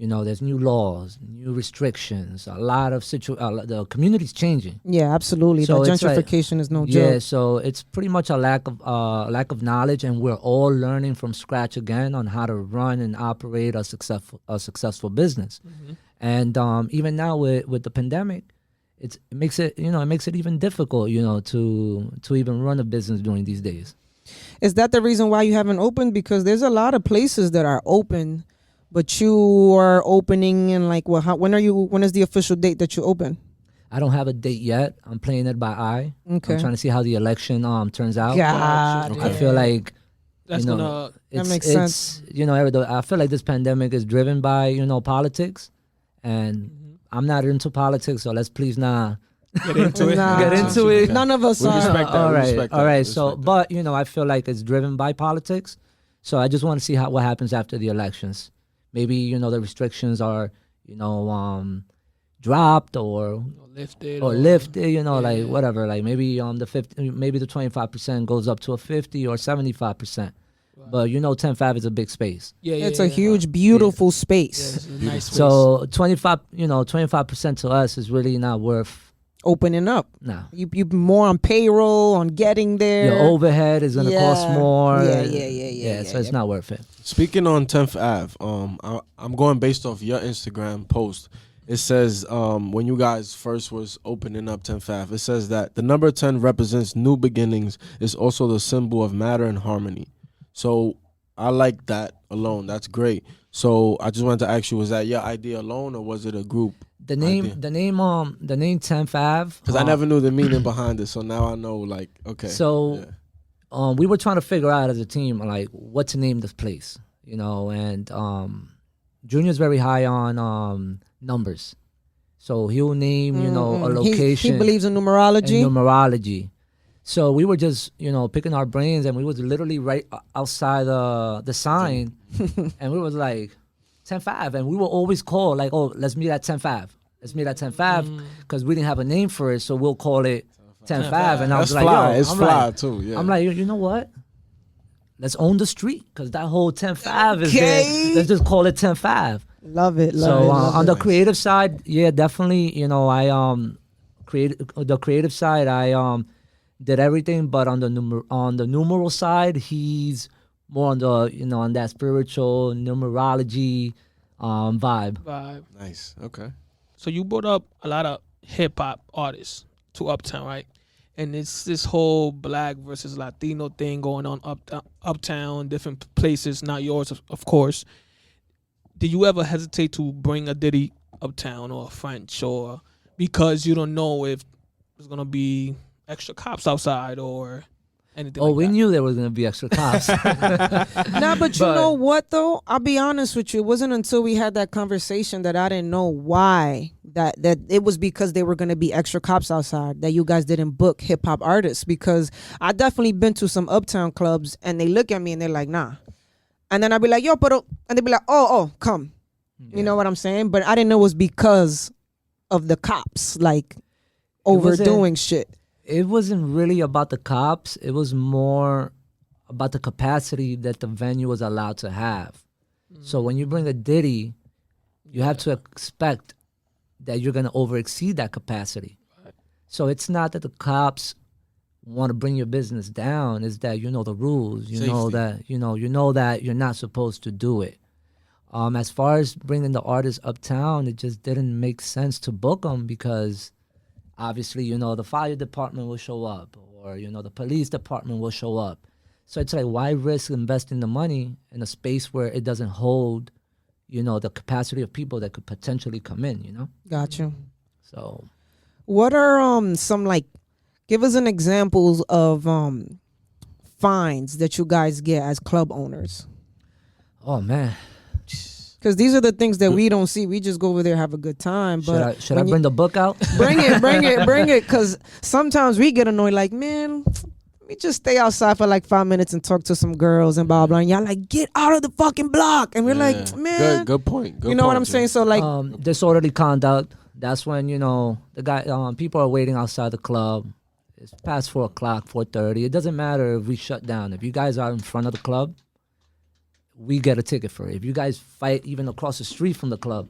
There's new laws, new restrictions, a lot of the community's changing. Yeah, absolutely. So the it's like- gentrification is no Yeah, joke. so it's pretty much a lack of knowledge, and we're all learning from scratch again on how to run and operate a successful business. And even now with the pandemic, it makes it even difficult, to even run a business during these days. Is that the reason why you haven't opened? Because there's a lot of places that are open, but you are opening in like, well, when is the official date that you open? I don't have a date yet. I'm playing it by eye. Okay. I'm trying to see how the election turns out. God. I feel like That's gonna. That makes sense. I feel like this pandemic is driven by politics, and I'm not into politics, so let's please not Get into it. Nah. get into it. None of us We are. respect that. All we right, respect all that, right. we So, respect but I feel like it's driven by politics. So I just want to see what happens after the elections. Maybe the restrictions are dropped or Lifted. lifted. Like whatever. Like maybe maybe the 25% goes up to a 50 or 75%. But 10-5 is a big space. Yeah, yeah. It's a huge, beautiful Yeah, space. it's a nice space. So 25% to us is really not worth. Opening up. No. You more on payroll, on getting there. Your overhead is gonna cost Yeah. more. Yeah, So it's not worth it. Speaking on 10th Ave, I'm going based off your Instagram post. It says when you guys first was opening up 10th Ave, it says that the number 10 represents new beginnings. It's also the symbol of matter and harmony. So I like that alone. That's great. So I just wanted to ask you, was that your idea alone, or was it a group? The name 10th Ave. Because I never knew the meaning behind it. So now I know. Like, okay. So yeah. we were trying to figure out as a team like what to name this place, and Junior's very high on numbers, so he'll name a location. He believes in numerology. and numerology. So we were just picking our brains, and we was literally right outside the sign, and we was like 10th Ave, and we will always call like, oh, let's meet at 10th Ave. Let's meet at 10th Ave, because we didn't have a name for it, so we'll call it 10th Ave. And I was That's like, fly. yo, It's I'm fly like, too. Yeah. I'm like, you know what? Let's own the street, because that whole 10th Ave is Okay. there. Let's just call it 10th Ave. Love it. So Love on it. the creative side, yeah, definitely. I created the creative side. I did everything, but on the numeral side, he's more on the on that spiritual numerology vibe. Nice. Okay. So you brought up a lot of hip hop artists to Uptown, right? And it's this whole black versus Latino thing going on uptown, different places, not yours, of course. Did you ever hesitate to bring a Diddy uptown or a French, or because you don't know if there's gonna be extra cops outside or anything? We knew there was gonna be extra cops. Nah, but you know what though? I'll be honest with you. It wasn't until we had that conversation that I didn't know why that it was because there were going to be extra cops outside that you guys didn't book hip hop artists, because I definitely been to some uptown clubs and they look at me and they're like, nah. And then I'd be like, yo, pero, and they'd be like, oh, come. Yeah. You know what I'm saying? But I didn't know it was because of the cops, like overdoing shit. It wasn't really about the cops. It was more about the capacity that the venue was allowed to have. So when you bring a Diddy, you have to expect that you're going to overexceed that capacity. So it's not that the cops want to bring your business down. It's that you know the rules. You know Safety. that you know that you're not supposed to do it. As far as bringing the artists uptown, it just didn't make sense to book them because obviously, the fire department will show up or, the police department will show up. So it's like, why risk investing the money in a space where it doesn't hold, the capacity of people that could potentially come in, Got you. So, What are some like? Give us an examples of fines that you guys get as club owners. oh man, Because these are the things that we don't see. We just go over there, have a good time. But should I bring the book out? bring it. Because sometimes we get annoyed. Like, man, let me just stay outside for like 5 minutes and talk to some girls and blah blah. And y'all like, get out of the fucking block. And we're like, man, good point. you know what I'm saying? So like, Disorderly conduct. That's when the guy, people are waiting outside the club. It's past 4:00, 4:30. It doesn't matter if we shut down. If you guys are in front of the club, we get a ticket for it. If you guys fight even across the street from the club,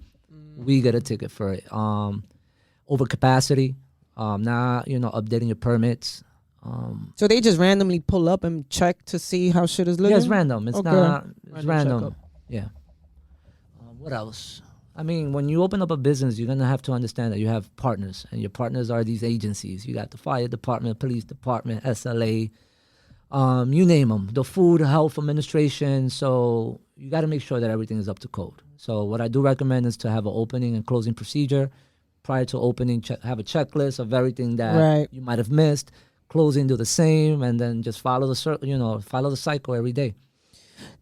we get a ticket for it. Over capacity, not updating your permits. so they just randomly pull up and check to see how shit is looking. Yeah, it's random. It's Okay. not. It's Random random. Yeah. What else? I mean, when you open up a business, you're gonna have to understand that you have partners, and your partners are these agencies. You got the fire department, police department, SLA, you name them, the food health administration. So you got to make sure that everything is up to code. So what I do recommend is to have an opening and closing procedure. Prior to opening, have a checklist of everything that you might have missed. Closing, do the same, and then just follow the cycle every day.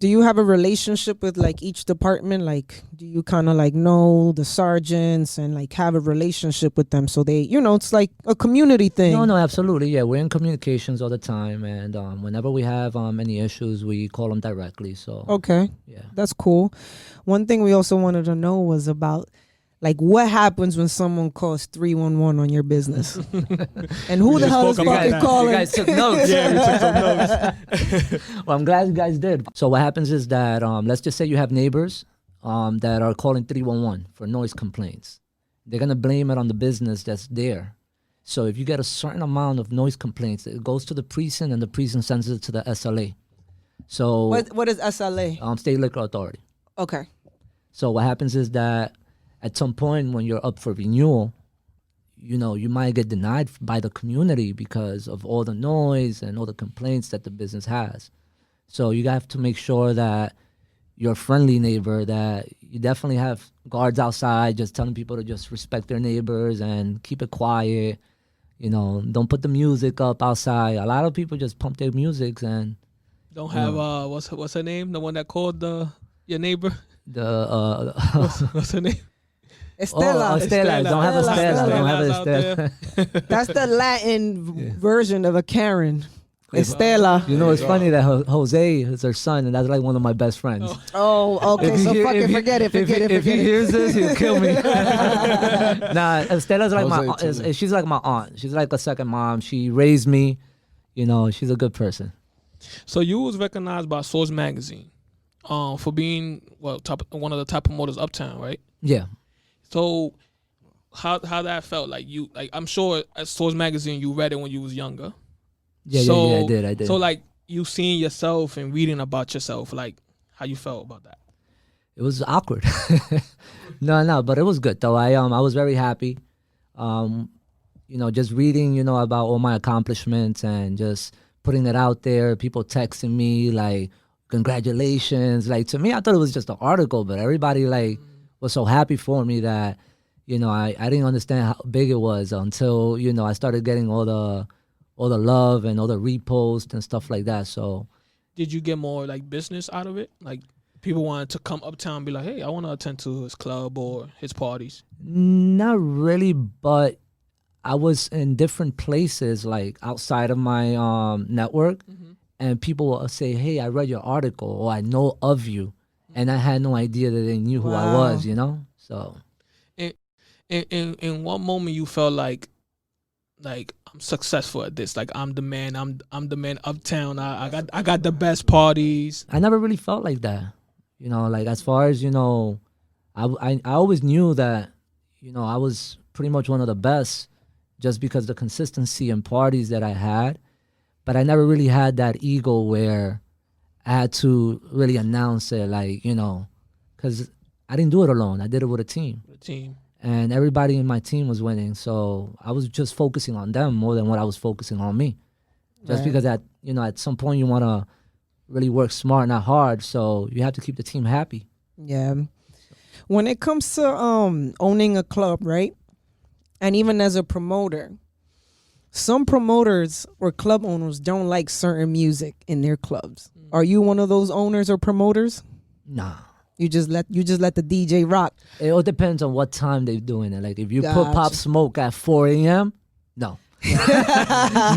Do you have a relationship with like each department? Like, do you kind of like know the sergeants and like have a relationship with them so they, it's like a community thing? No, absolutely. Yeah, we're in communications all the time, and whenever we have any issues, we call them directly. So Okay, yeah. that's cool. One thing we also wanted to know was about like what happens when someone calls 311 on your business, and who the hell is spoke about fucking that. calling? You guys took notes. Yeah, we took some notes. Well, I'm glad you guys did. So what happens is that let's just say you have neighbors that are calling 311 for noise complaints. They're gonna blame it on the business that's there. So if you get a certain amount of noise complaints, it goes to the precinct, and the precinct sends it to the SLA. So What is SLA? State Liquor Authority. Okay. So what happens is that at some point when you're up for renewal, you might get denied by the community because of all the noise and all the complaints that the business has. So you have to make sure that you're a friendly neighbor, that you definitely have guards outside just telling people to just respect their neighbors and keep it quiet. Don't put the music up outside. A lot of people just pump their music and Don't have what's her name? The one that called your neighbor. what's her name? Estela. Estela. Don't have a Stella. Don't have a Estela's out Stella. That's the Latin version of a Karen. Estela. It's funny that Jose is her son, and that's like one of my best friends. Oh, okay. So fucking forget it. If he hears this, he'll kill me. Nah, Estela's like Jose she's like my aunt. She's like a second mom. She raised me. She's a good person. So you was recognized by Source Magazine, for being one of the top promoters uptown, right? Yeah. So how that felt? Like I'm sure at Source Magazine you read it when you was younger. Yeah, I did. So like you seeing yourself and reading about yourself, like how you felt about that? It was awkward. No, but it was good though. I was very happy. Just reading, about all my accomplishments and just putting it out there. People texting me like, congratulations. Like to me, I thought it was just an article, but everybody like was so happy for me that, I didn't understand how big it was until, I started getting all the love and all the reposts and stuff like that. So did you get more like business out of it? Like people wanted to come uptown and be like, hey, I want to attend to his club or his parties? Not really, but I was in different places like outside of my network, and people will say, hey, I read your article or I know of you. And I had no idea that they knew who I was, So in one moment you felt like I'm successful at this. Like I'm the man. I'm the man uptown. I got the best parties. I never really felt like that. Like as far as, I always knew that, I was pretty much one of the best just because the consistency and parties that I had. But I never really had that ego where I had to really announce it like, because I didn't do it alone. I did it with a team. The team. And everybody in my team was winning. So I was just focusing on them more than what I was focusing on me. Just Right. because at some point you want to really work smart, not hard. So you have to keep the team happy. Yeah. When it comes to owning a club, right? And even as a promoter, some promoters or club owners don't like certain music in their clubs. Are you one of those owners or promoters? Nah. You just let the DJ rock. It all depends on what time they're doing it. Like if you put Pop Gotcha. Smoke at 4 a.m., no.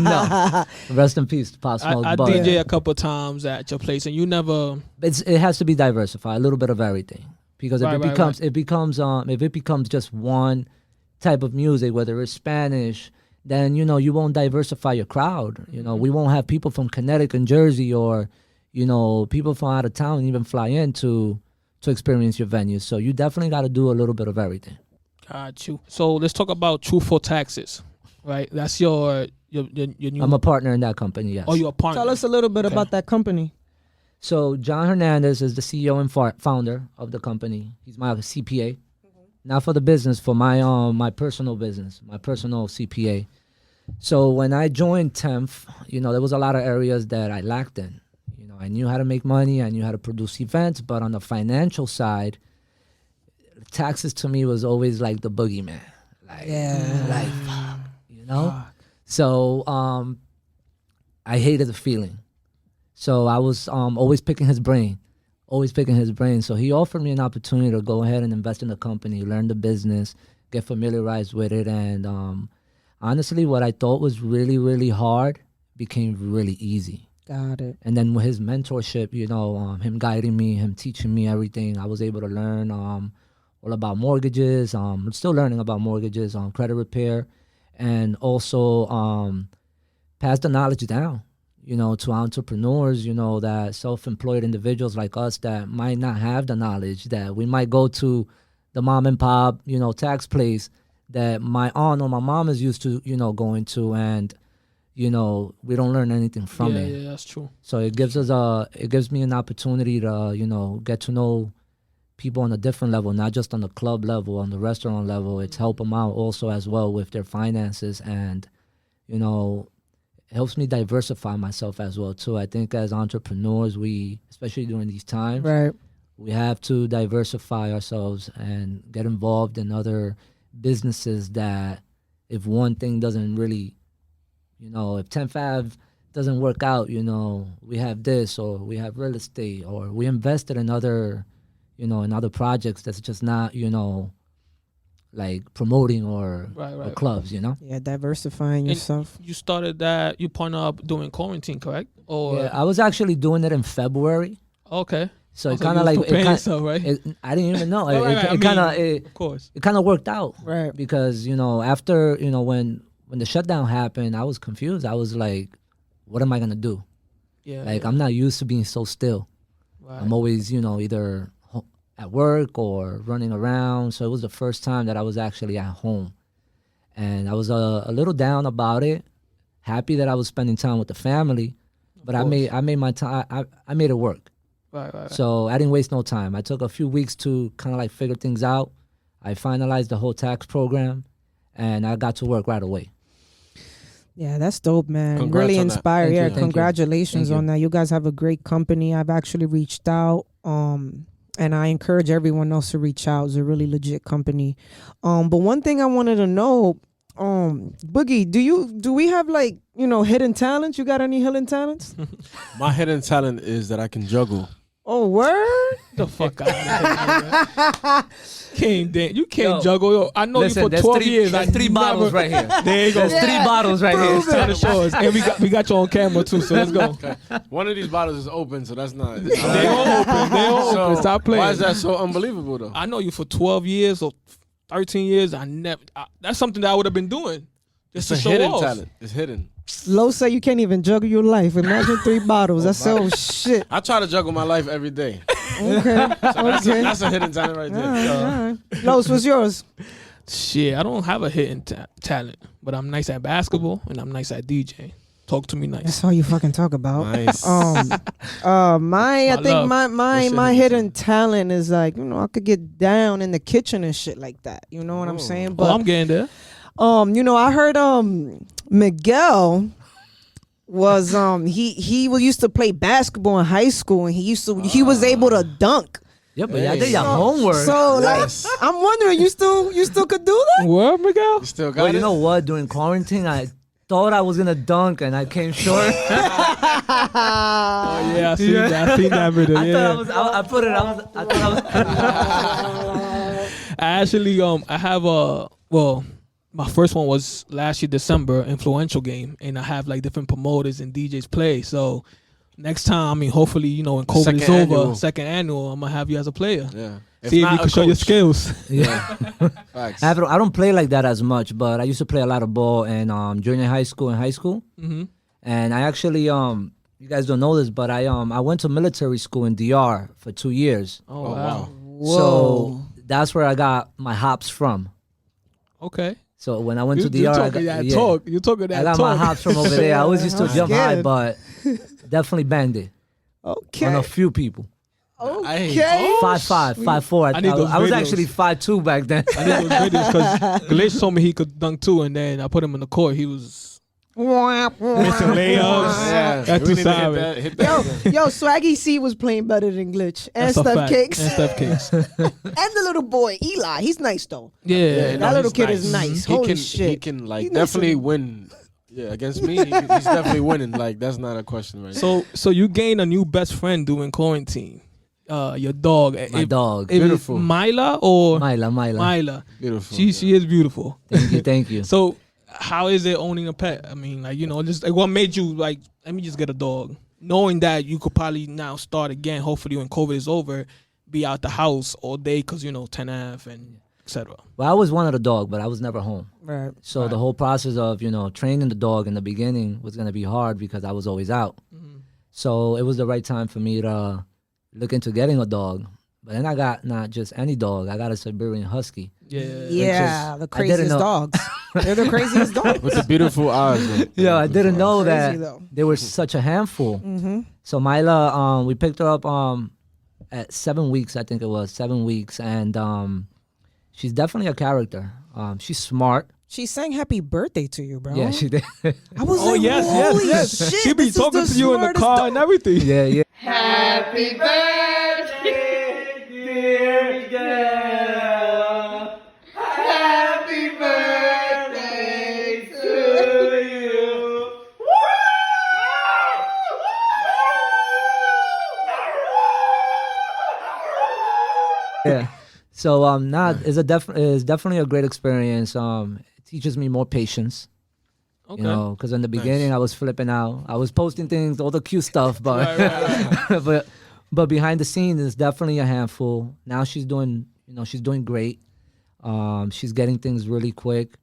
No. Rest in peace, Pop Smoke. I but DJ a couple times at your place, and you never. it has to be diversified, a little bit of everything. Because if Right, it right, becomes just one type of music, whether it's Spanish, then you won't diversify your crowd. We won't have people from Connecticut and Jersey, or people from out of town even fly in to experience your venue. So you definitely got to do a little bit of everything. Got you. So let's talk about Truthful Taxes, right? That's your new. I'm a partner in that company. Yes. Oh, you're a partner. Tell us a little bit Okay. about that company. So John Hernandez is the CEO and founder of the company. He's my CPA, not for the business, for my personal business, my personal CPA. So when I joined Tenth, there was a lot of areas that I lacked in. I knew how to make money, I knew how to produce events, but on the financial side, taxes to me was always like the boogeyman, So I hated the feeling. So I was always picking his brain. So he offered me an opportunity to go ahead and invest in the company, learn the business, get familiarized with it. And honestly, what I thought was really, really hard became really easy. Got it. And then with his mentorship, him guiding me, him teaching me everything, I was able to learn all about mortgages. I'm still learning about mortgages, credit repair, and also pass the knowledge down. To entrepreneurs, that self-employed individuals like us that might not have the knowledge, that we might go to the mom and pop, tax place that my aunt or my mom is used to, going to, and, we don't learn anything from it. Yeah, that's true. So it gives me an opportunity to, get to know people on a different level, not just on the club level, on the restaurant level. It's help them out also as well with their finances, and, it helps me diversify myself as well too. I think as entrepreneurs, we, especially during these times, Right. we have to diversify ourselves and get involved in other businesses that if one thing doesn't really, if 10th Ave doesn't work out, we have this, or we have real estate, or we invested in other, in other projects that's just not, like promoting or clubs, Yeah, diversifying yourself. You started that. You partner up during quarantine, correct? Or Yeah, I was actually doing it in February. Okay. So it Also, kind of you was like preparing yourself, right? I didn't even know. Of course. It kind of worked out, Right. Because after when the shutdown happened, I was confused. I was like, what am I gonna do? Yeah. Like I'm not used to being so still. Right. I'm always either at work or running around. So it was the first time that I was actually at home, and I was a little down about it. Happy that I was spending time with the family, but I made my time. I made it work. Right. So I didn't waste no time. I took a few weeks to kind of like figure things out. I finalized the whole tax program, and I got to work right away. Yeah, that's dope, man. Congrats Really on that. inspired. Thank Yeah, you, thank you. congratulations Thank on that. You guys have a great company. I've actually reached out, and I encourage everyone else to reach out. It's a really legit company. But one thing I wanted to know, Boogie, do we have like hidden talents? You got any hidden talents? My hidden talent is that I can juggle. Oh, word! The fuck out of here. You can't juggle. Yo, I know Listen, you for there's 12 three- years. there's three bottles right here. There you go. There's 3 bottles right It's here. time to show us. And we got you on camera too, so let's go. One of these bottles is open, so that's not. They all open. They all So, open. Stop playing. Why is that so unbelievable though? I know you for 12 years or 13 years. That's something that I would have been doing. It's Just a to show hidden off. talent. It's hidden. Lo said you can't even juggle your life. Imagine 3 bottles. That's so shit. I try to juggle my life every day. Okay. Okay. That's a hidden talent right there. All right. Los, what's yours? Shit, I don't have a hidden talent, but I'm nice at basketball and I'm nice at DJ. Talk to me nice. That's all you fucking talk about. Nice. I think love. my What's your my hidden hidden talent is like, I could get down in the kitchen and shit like that. You know what I'm saying? Oh, But I'm getting there. I heard Miguel was he used to play basketball in high school, and he was able to dunk. Yeah, but y'all Hey. did your homework. So Yes. like, I'm wondering, you still could do that? What, Miguel? You still got Well, it? you know what? During quarantine, I thought I was gonna dunk, and I came short. Oh yeah, I seen that. I seen that video. I Yeah. thought I was. I put it. I thought I was. I actually I have my first one was last year December, influential game, and I have like different promoters and DJs play. So next time, I mean, hopefully, when COVID is over, second annual, I'm gonna have you as a player. Yeah. See if you can show your skills. Yeah. Facts. I don't play like that as much, but I used to play a lot of ball in junior high school and high school. Mm-hmm. And I actually you guys don't know this, but I went to military school in DR for 2 years. Oh, Oh, wow. wow. So that's where I got my hops from. Okay. So when I went You to DR, talking that talk. You talking that I got talk. my hops from over there. I always used to I'm jump high, scared. but definitely banged it Okay. on a few people. Okay. 5'5", 5'4". I need those I was videos. actually 5'2" back then. I need those videos because Glitch told me he could dunk too, and then I put him in the court. He was missing layups. Yeah. That's We too need to solid. hit that. Yo, Swaggy C was playing better than Glitch and That's a Steph fact. Cakes And Steph Cakes. and the little boy Eli. He's nice though. Yeah. That little he's kid is nice. He Holy can, shit. He can like He knows definitely some- win. Yeah, against me, he's definitely winning. Like that's not a question, right? So you gained a new best friend during quarantine. Your dog. My dog. Beautiful. Myla or Myla. Myla. Beautiful. She is beautiful. Thank you. So how is it owning a pet? I mean, like, just like what made you like, let me just get a dog, knowing that you could probably now start again. Hopefully, when COVID is over, be out the house all day because 10 Ave and etc. Well, I always wanted a dog, but I was never home. Right. So the whole process of training the dog in the beginning was gonna be hard because I was always out. So it was the right time for me to look into getting a dog. But then I got not just any dog. I got a Siberian Husky. Yeah. Yeah, the I didn't craziest know. dogs. They're the craziest dogs. With the beautiful eyes. Though. Yeah, I didn't know Crazy, that though. they were such a handful. Mm-hmm. So Myla, we picked her up at 7 weeks, I think it was 7 weeks, and she's definitely a character. She's smart. She sang "Happy Birthday" to you, bro. Yeah, she did. I was Oh like, yes, holy yes, yes. shit! She be this is talking to you in the smartest car dog. and everything. yeah, yeah. Happy birthday, dear girl. Happy birthday to you. Yeah. So it's definitely a great experience. It teaches me more patience. Okay. Because in the beginning I was flipping out. I was posting things, all the cute stuff, but but behind the scenes it's definitely a handful. Now she's doing great. She's getting things really quick.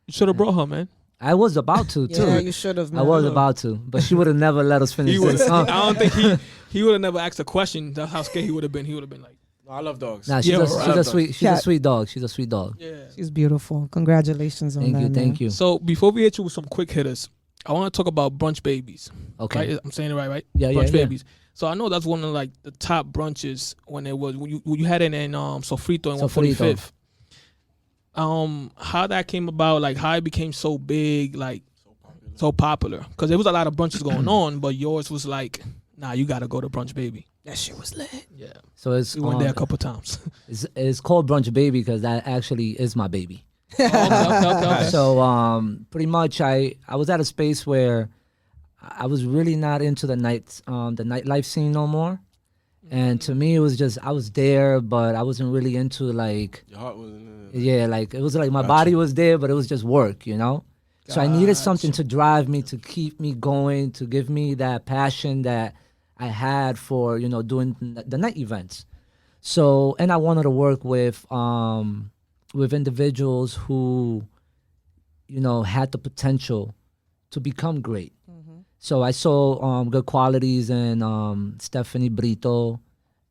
You should have brought her, man. I was about to too. Yeah, you should have. I was about to, but she would have never let us finish He would. this. I don't think he would have never asked a question. That's how scared he would have been. He would have been like, No, I love dogs. Nah, she's Yeah, a, right. she's a sweet. She's Yeah. a sweet dog. She's a sweet dog. yeah. She's beautiful. Congratulations on Thank that. you. man. Thank you. So before we hit you with some quick hitters, I want to talk about brunch babies. Okay. Right? I'm saying it right? Yeah, Brunch yeah. babies. So I know that's one of like the top brunches when you had it in Sofrito and Sofrito. 145th. How that came about, like how it became so big, like so popular, because there was a lot of brunches going on, but yours was like, nah, you gotta go to Brunch Baby. That shit was lit. Yeah, So it's we went there a couple times. it's called Brunch Baby because that actually is my baby. Okay. So pretty much I was at a space where I was really not into the nightlife scene no more. And to me it was just I was there but I wasn't really into like Your heart was in it. yeah, like it was like my Gotcha. body was there but it was just work, So I needed something to drive me, to keep me going, to give me that passion that I had for, doing the night events. So, and I wanted to work with individuals who, had the potential to become great. So I saw good qualities in Stephanie Brito,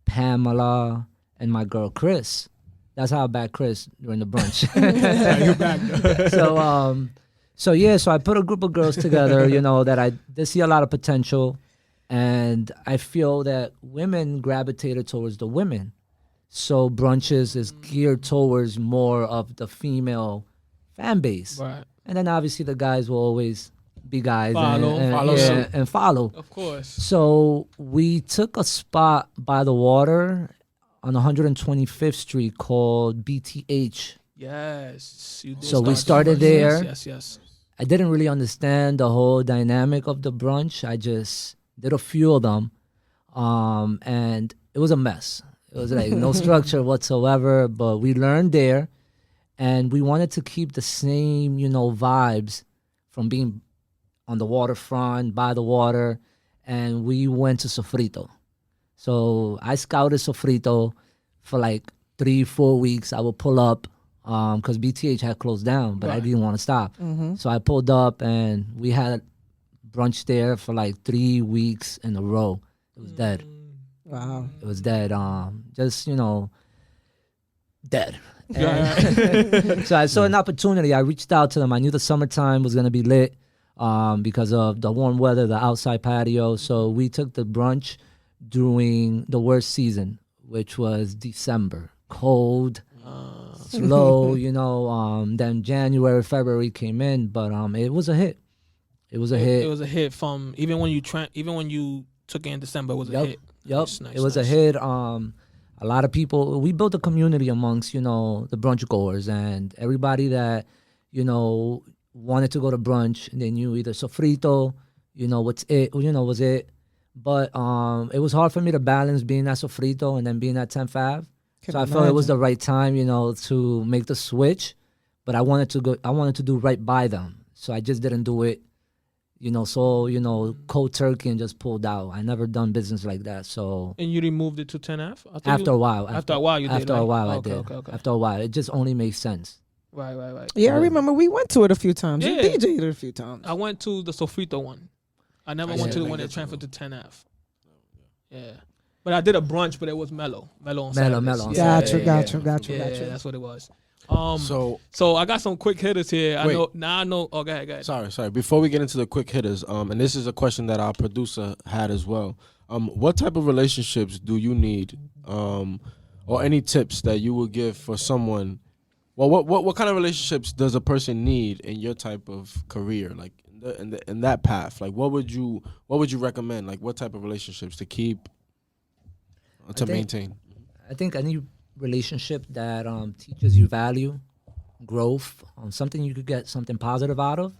Pamela, and my girl Chris. That's how I backed Chris during the brunch. Yeah, you're back. So I put a group of girls together, that I did see a lot of potential, and I feel that women gravitated towards the women. So brunches is geared towards more of the female fan base, Right. and then obviously the guys will always be guys Follow. and Follow suit. and follow. Of course. So we took a spot by the water on 125th Street called BTH. Yes. You did So we start started the brunch. there. Yes. I didn't really understand the whole dynamic of the brunch. I just did a few of them, and it was a mess. It was like no structure whatsoever, but we learned there, and we wanted to keep the same, vibes from being on the waterfront, by the water, and we went to Sofrito. So I scouted Sofrito for like 3-4 weeks. I would pull up because BTH had closed down, but I Right. didn't want to stop. So I pulled up and we had brunch there for like 3 weeks in a row. It was dead. Wow. It was dead. Just dead. Yeah. And so I saw an opportunity. I reached out to them. I knew the summertime was gonna be lit because of the warm weather, the outside patio. So we took the brunch during the worst season, which was December. Cold, slow. Then January, February came in, but it was a hit. It was a hit. It was a hit from even when you took it in December. It was a Yep. hit. Yep, Nice, it was nice. a hit. A lot of people. We built a community amongst the brunch goers and everybody that wanted to go to brunch. They knew either Sofrito, was it. But it was hard for me to balance being at Sofrito and then being at 10th Ave. Can So I felt it was imagine. the right time, to make the switch. But I wanted to do right by them. So I just didn't do it. Cold turkey and just pulled out. I never done business like that. So And you removed it to 10F? after a while, After a while you did, after a right? while I Okay, did. okay. After a while, it just only makes sense. Right. Yeah, I remember we went to it a few times. You Yeah. DJ'd it a few times. I went to the Sofrito one. I never I went see. to the Like one that that transferred too. to 10F. Yeah. But I did a brunch, but it was mellow on Mellow Saturdays. on Gotcha, Saturday, gotcha. Yeah, that's what it was. So I got some quick hitters here. Wait. I know. Oh, go ahead. sorry. Before we get into the quick hitters, and this is a question that our producer had as well. What type of relationships do you need, or any tips that you would give for someone? Well, what kind of relationships does a person need in your type of career, like in that path? Like, what would you recommend? Like, what type of relationships to keep, to think- maintain? I think any relationship that teaches you value, growth, something you could get something positive out of,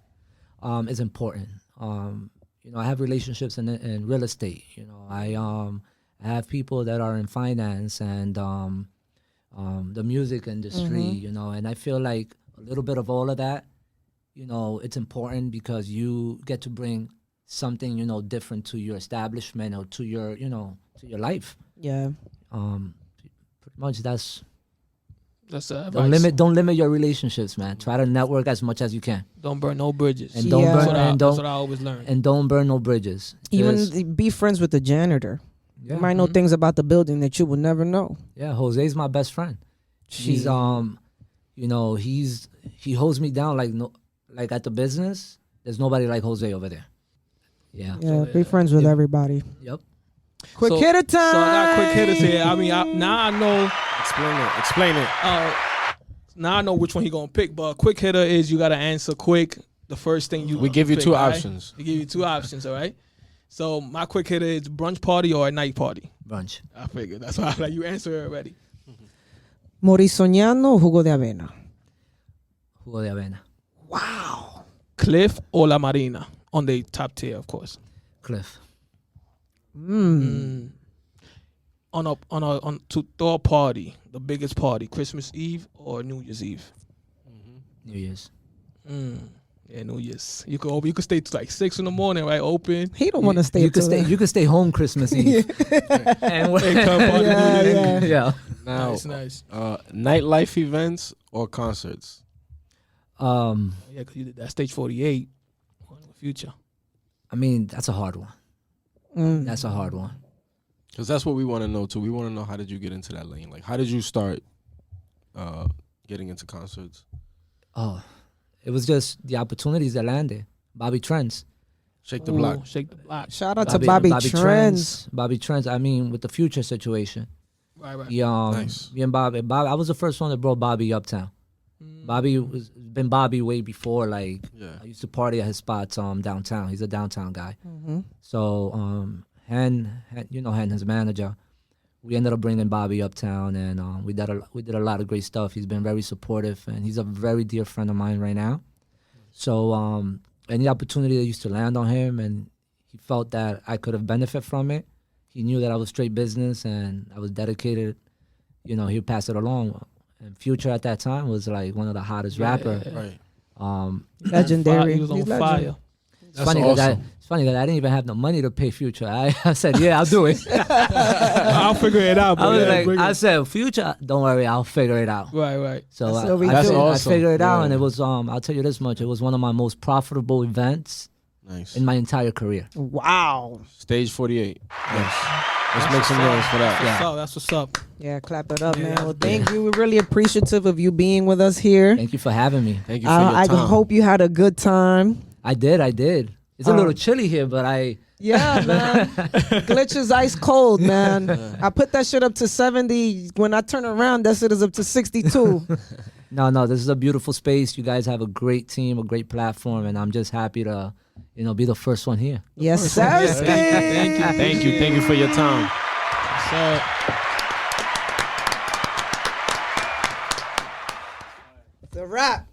is important. I have relationships in real estate. I have people that are in finance and the music industry. And I feel like a little bit of all of that. It's important because you get to bring something different to your establishment or to your to your life. Yeah. Pretty much that's. That's Don't limit your relationships, man. Try to network as much as you can, Don't burn no bridges. and don't Yeah. burn That's and what don't I always learned. and don't burn no bridges. Even Just- be friends with the janitor. yeah, You might know things about the building that you would never know. yeah. Jose's my best friend. He's he holds me down like at the business. There's nobody like Jose over there. Yeah. Yeah, be friends with everybody. Yep. Quick hitter time. So I got quick hitters here. I mean, now I know. Explain it. Now I know which one he gonna pick. But a quick hitter is you gotta answer quick. The first thing you We give you pick, two all right? options. We give you two options. All right. So my quick hitter is brunch party or a night party. Brunch. I figured that's why I like you answer it already. Morisoñano o jugo de avena. Jugo de avena. Wow. Cliff or La Marina on the top tier, of course. Cliff. On to throw a party, the biggest party, Christmas Eve or New Year's Eve. New Year's. Yeah, New Year's. You could stay till like 6 in the morning, right? Open. He don't want to stay. You could till stay. then. You could stay home Christmas Eve. and Hey, come party Yeah, New Year's. yeah. yeah. Now, Nice. nightlife events or concerts? Yeah, because you did that stage 48 on the future. I mean, that's a hard one. That's a hard one. Because that's what we want to know too. We want to know, how did you get into that lane? Like, how did you start getting into concerts? Oh, it was just the opportunities that landed. Bobby Trends. Shake the Ooh, block. shake the block. Shout out to Bobby Trends. Bobby Trends. I mean, with the Future situation. Right, right. He, Nice. me and Bobby. I was the first one that brought Bobby uptown. Bobby was been Bobby way before. Like Yeah. I used to party at his spots downtown. He's a downtown guy. So Hen, his manager. We ended up bringing Bobby uptown, and we did a lot of great stuff. He's been very supportive, and he's a very dear friend of mine right now. So any opportunity that used to land on him, and he felt that I could have benefit from it. He knew that I was straight business and I was dedicated. You know, he'd pass it along. And Future at that time was like one of the hottest rapper. Right. Legendary. He was on He's fire. legend. It's funny awesome. that I didn't even have no money to pay Future. I said, yeah, I'll do it. I'll figure it out. I Bro. was Yeah, like, bring it. I said, Future, don't worry, I'll figure it out. Right, right. So That's what we I do. figured, awesome. I figured it out, Yeah. and it was I'll tell you this much, it was one of my most profitable events Nice. in my entire career. Wow. Stage 48. Yes. Let's make some noise for that. That's what's up. That's what's up. Yeah, clap it up, Yeah, man. that's Well, thank you. We're really appreciative of you being with us here. Thank you for having me. Thank you for your I time. hope you had a good time. I did. It's a little chilly here, but Yeah, man. Glitch is ice cold, man. I put that shit up to 70. When I turn around, that shit is up to 62. No, this is a beautiful space. You guys have a great team, a great platform, and I'm just happy to, be the first one here. Yes, sir. Thank you. Thank you for your time. So, It's a wrap.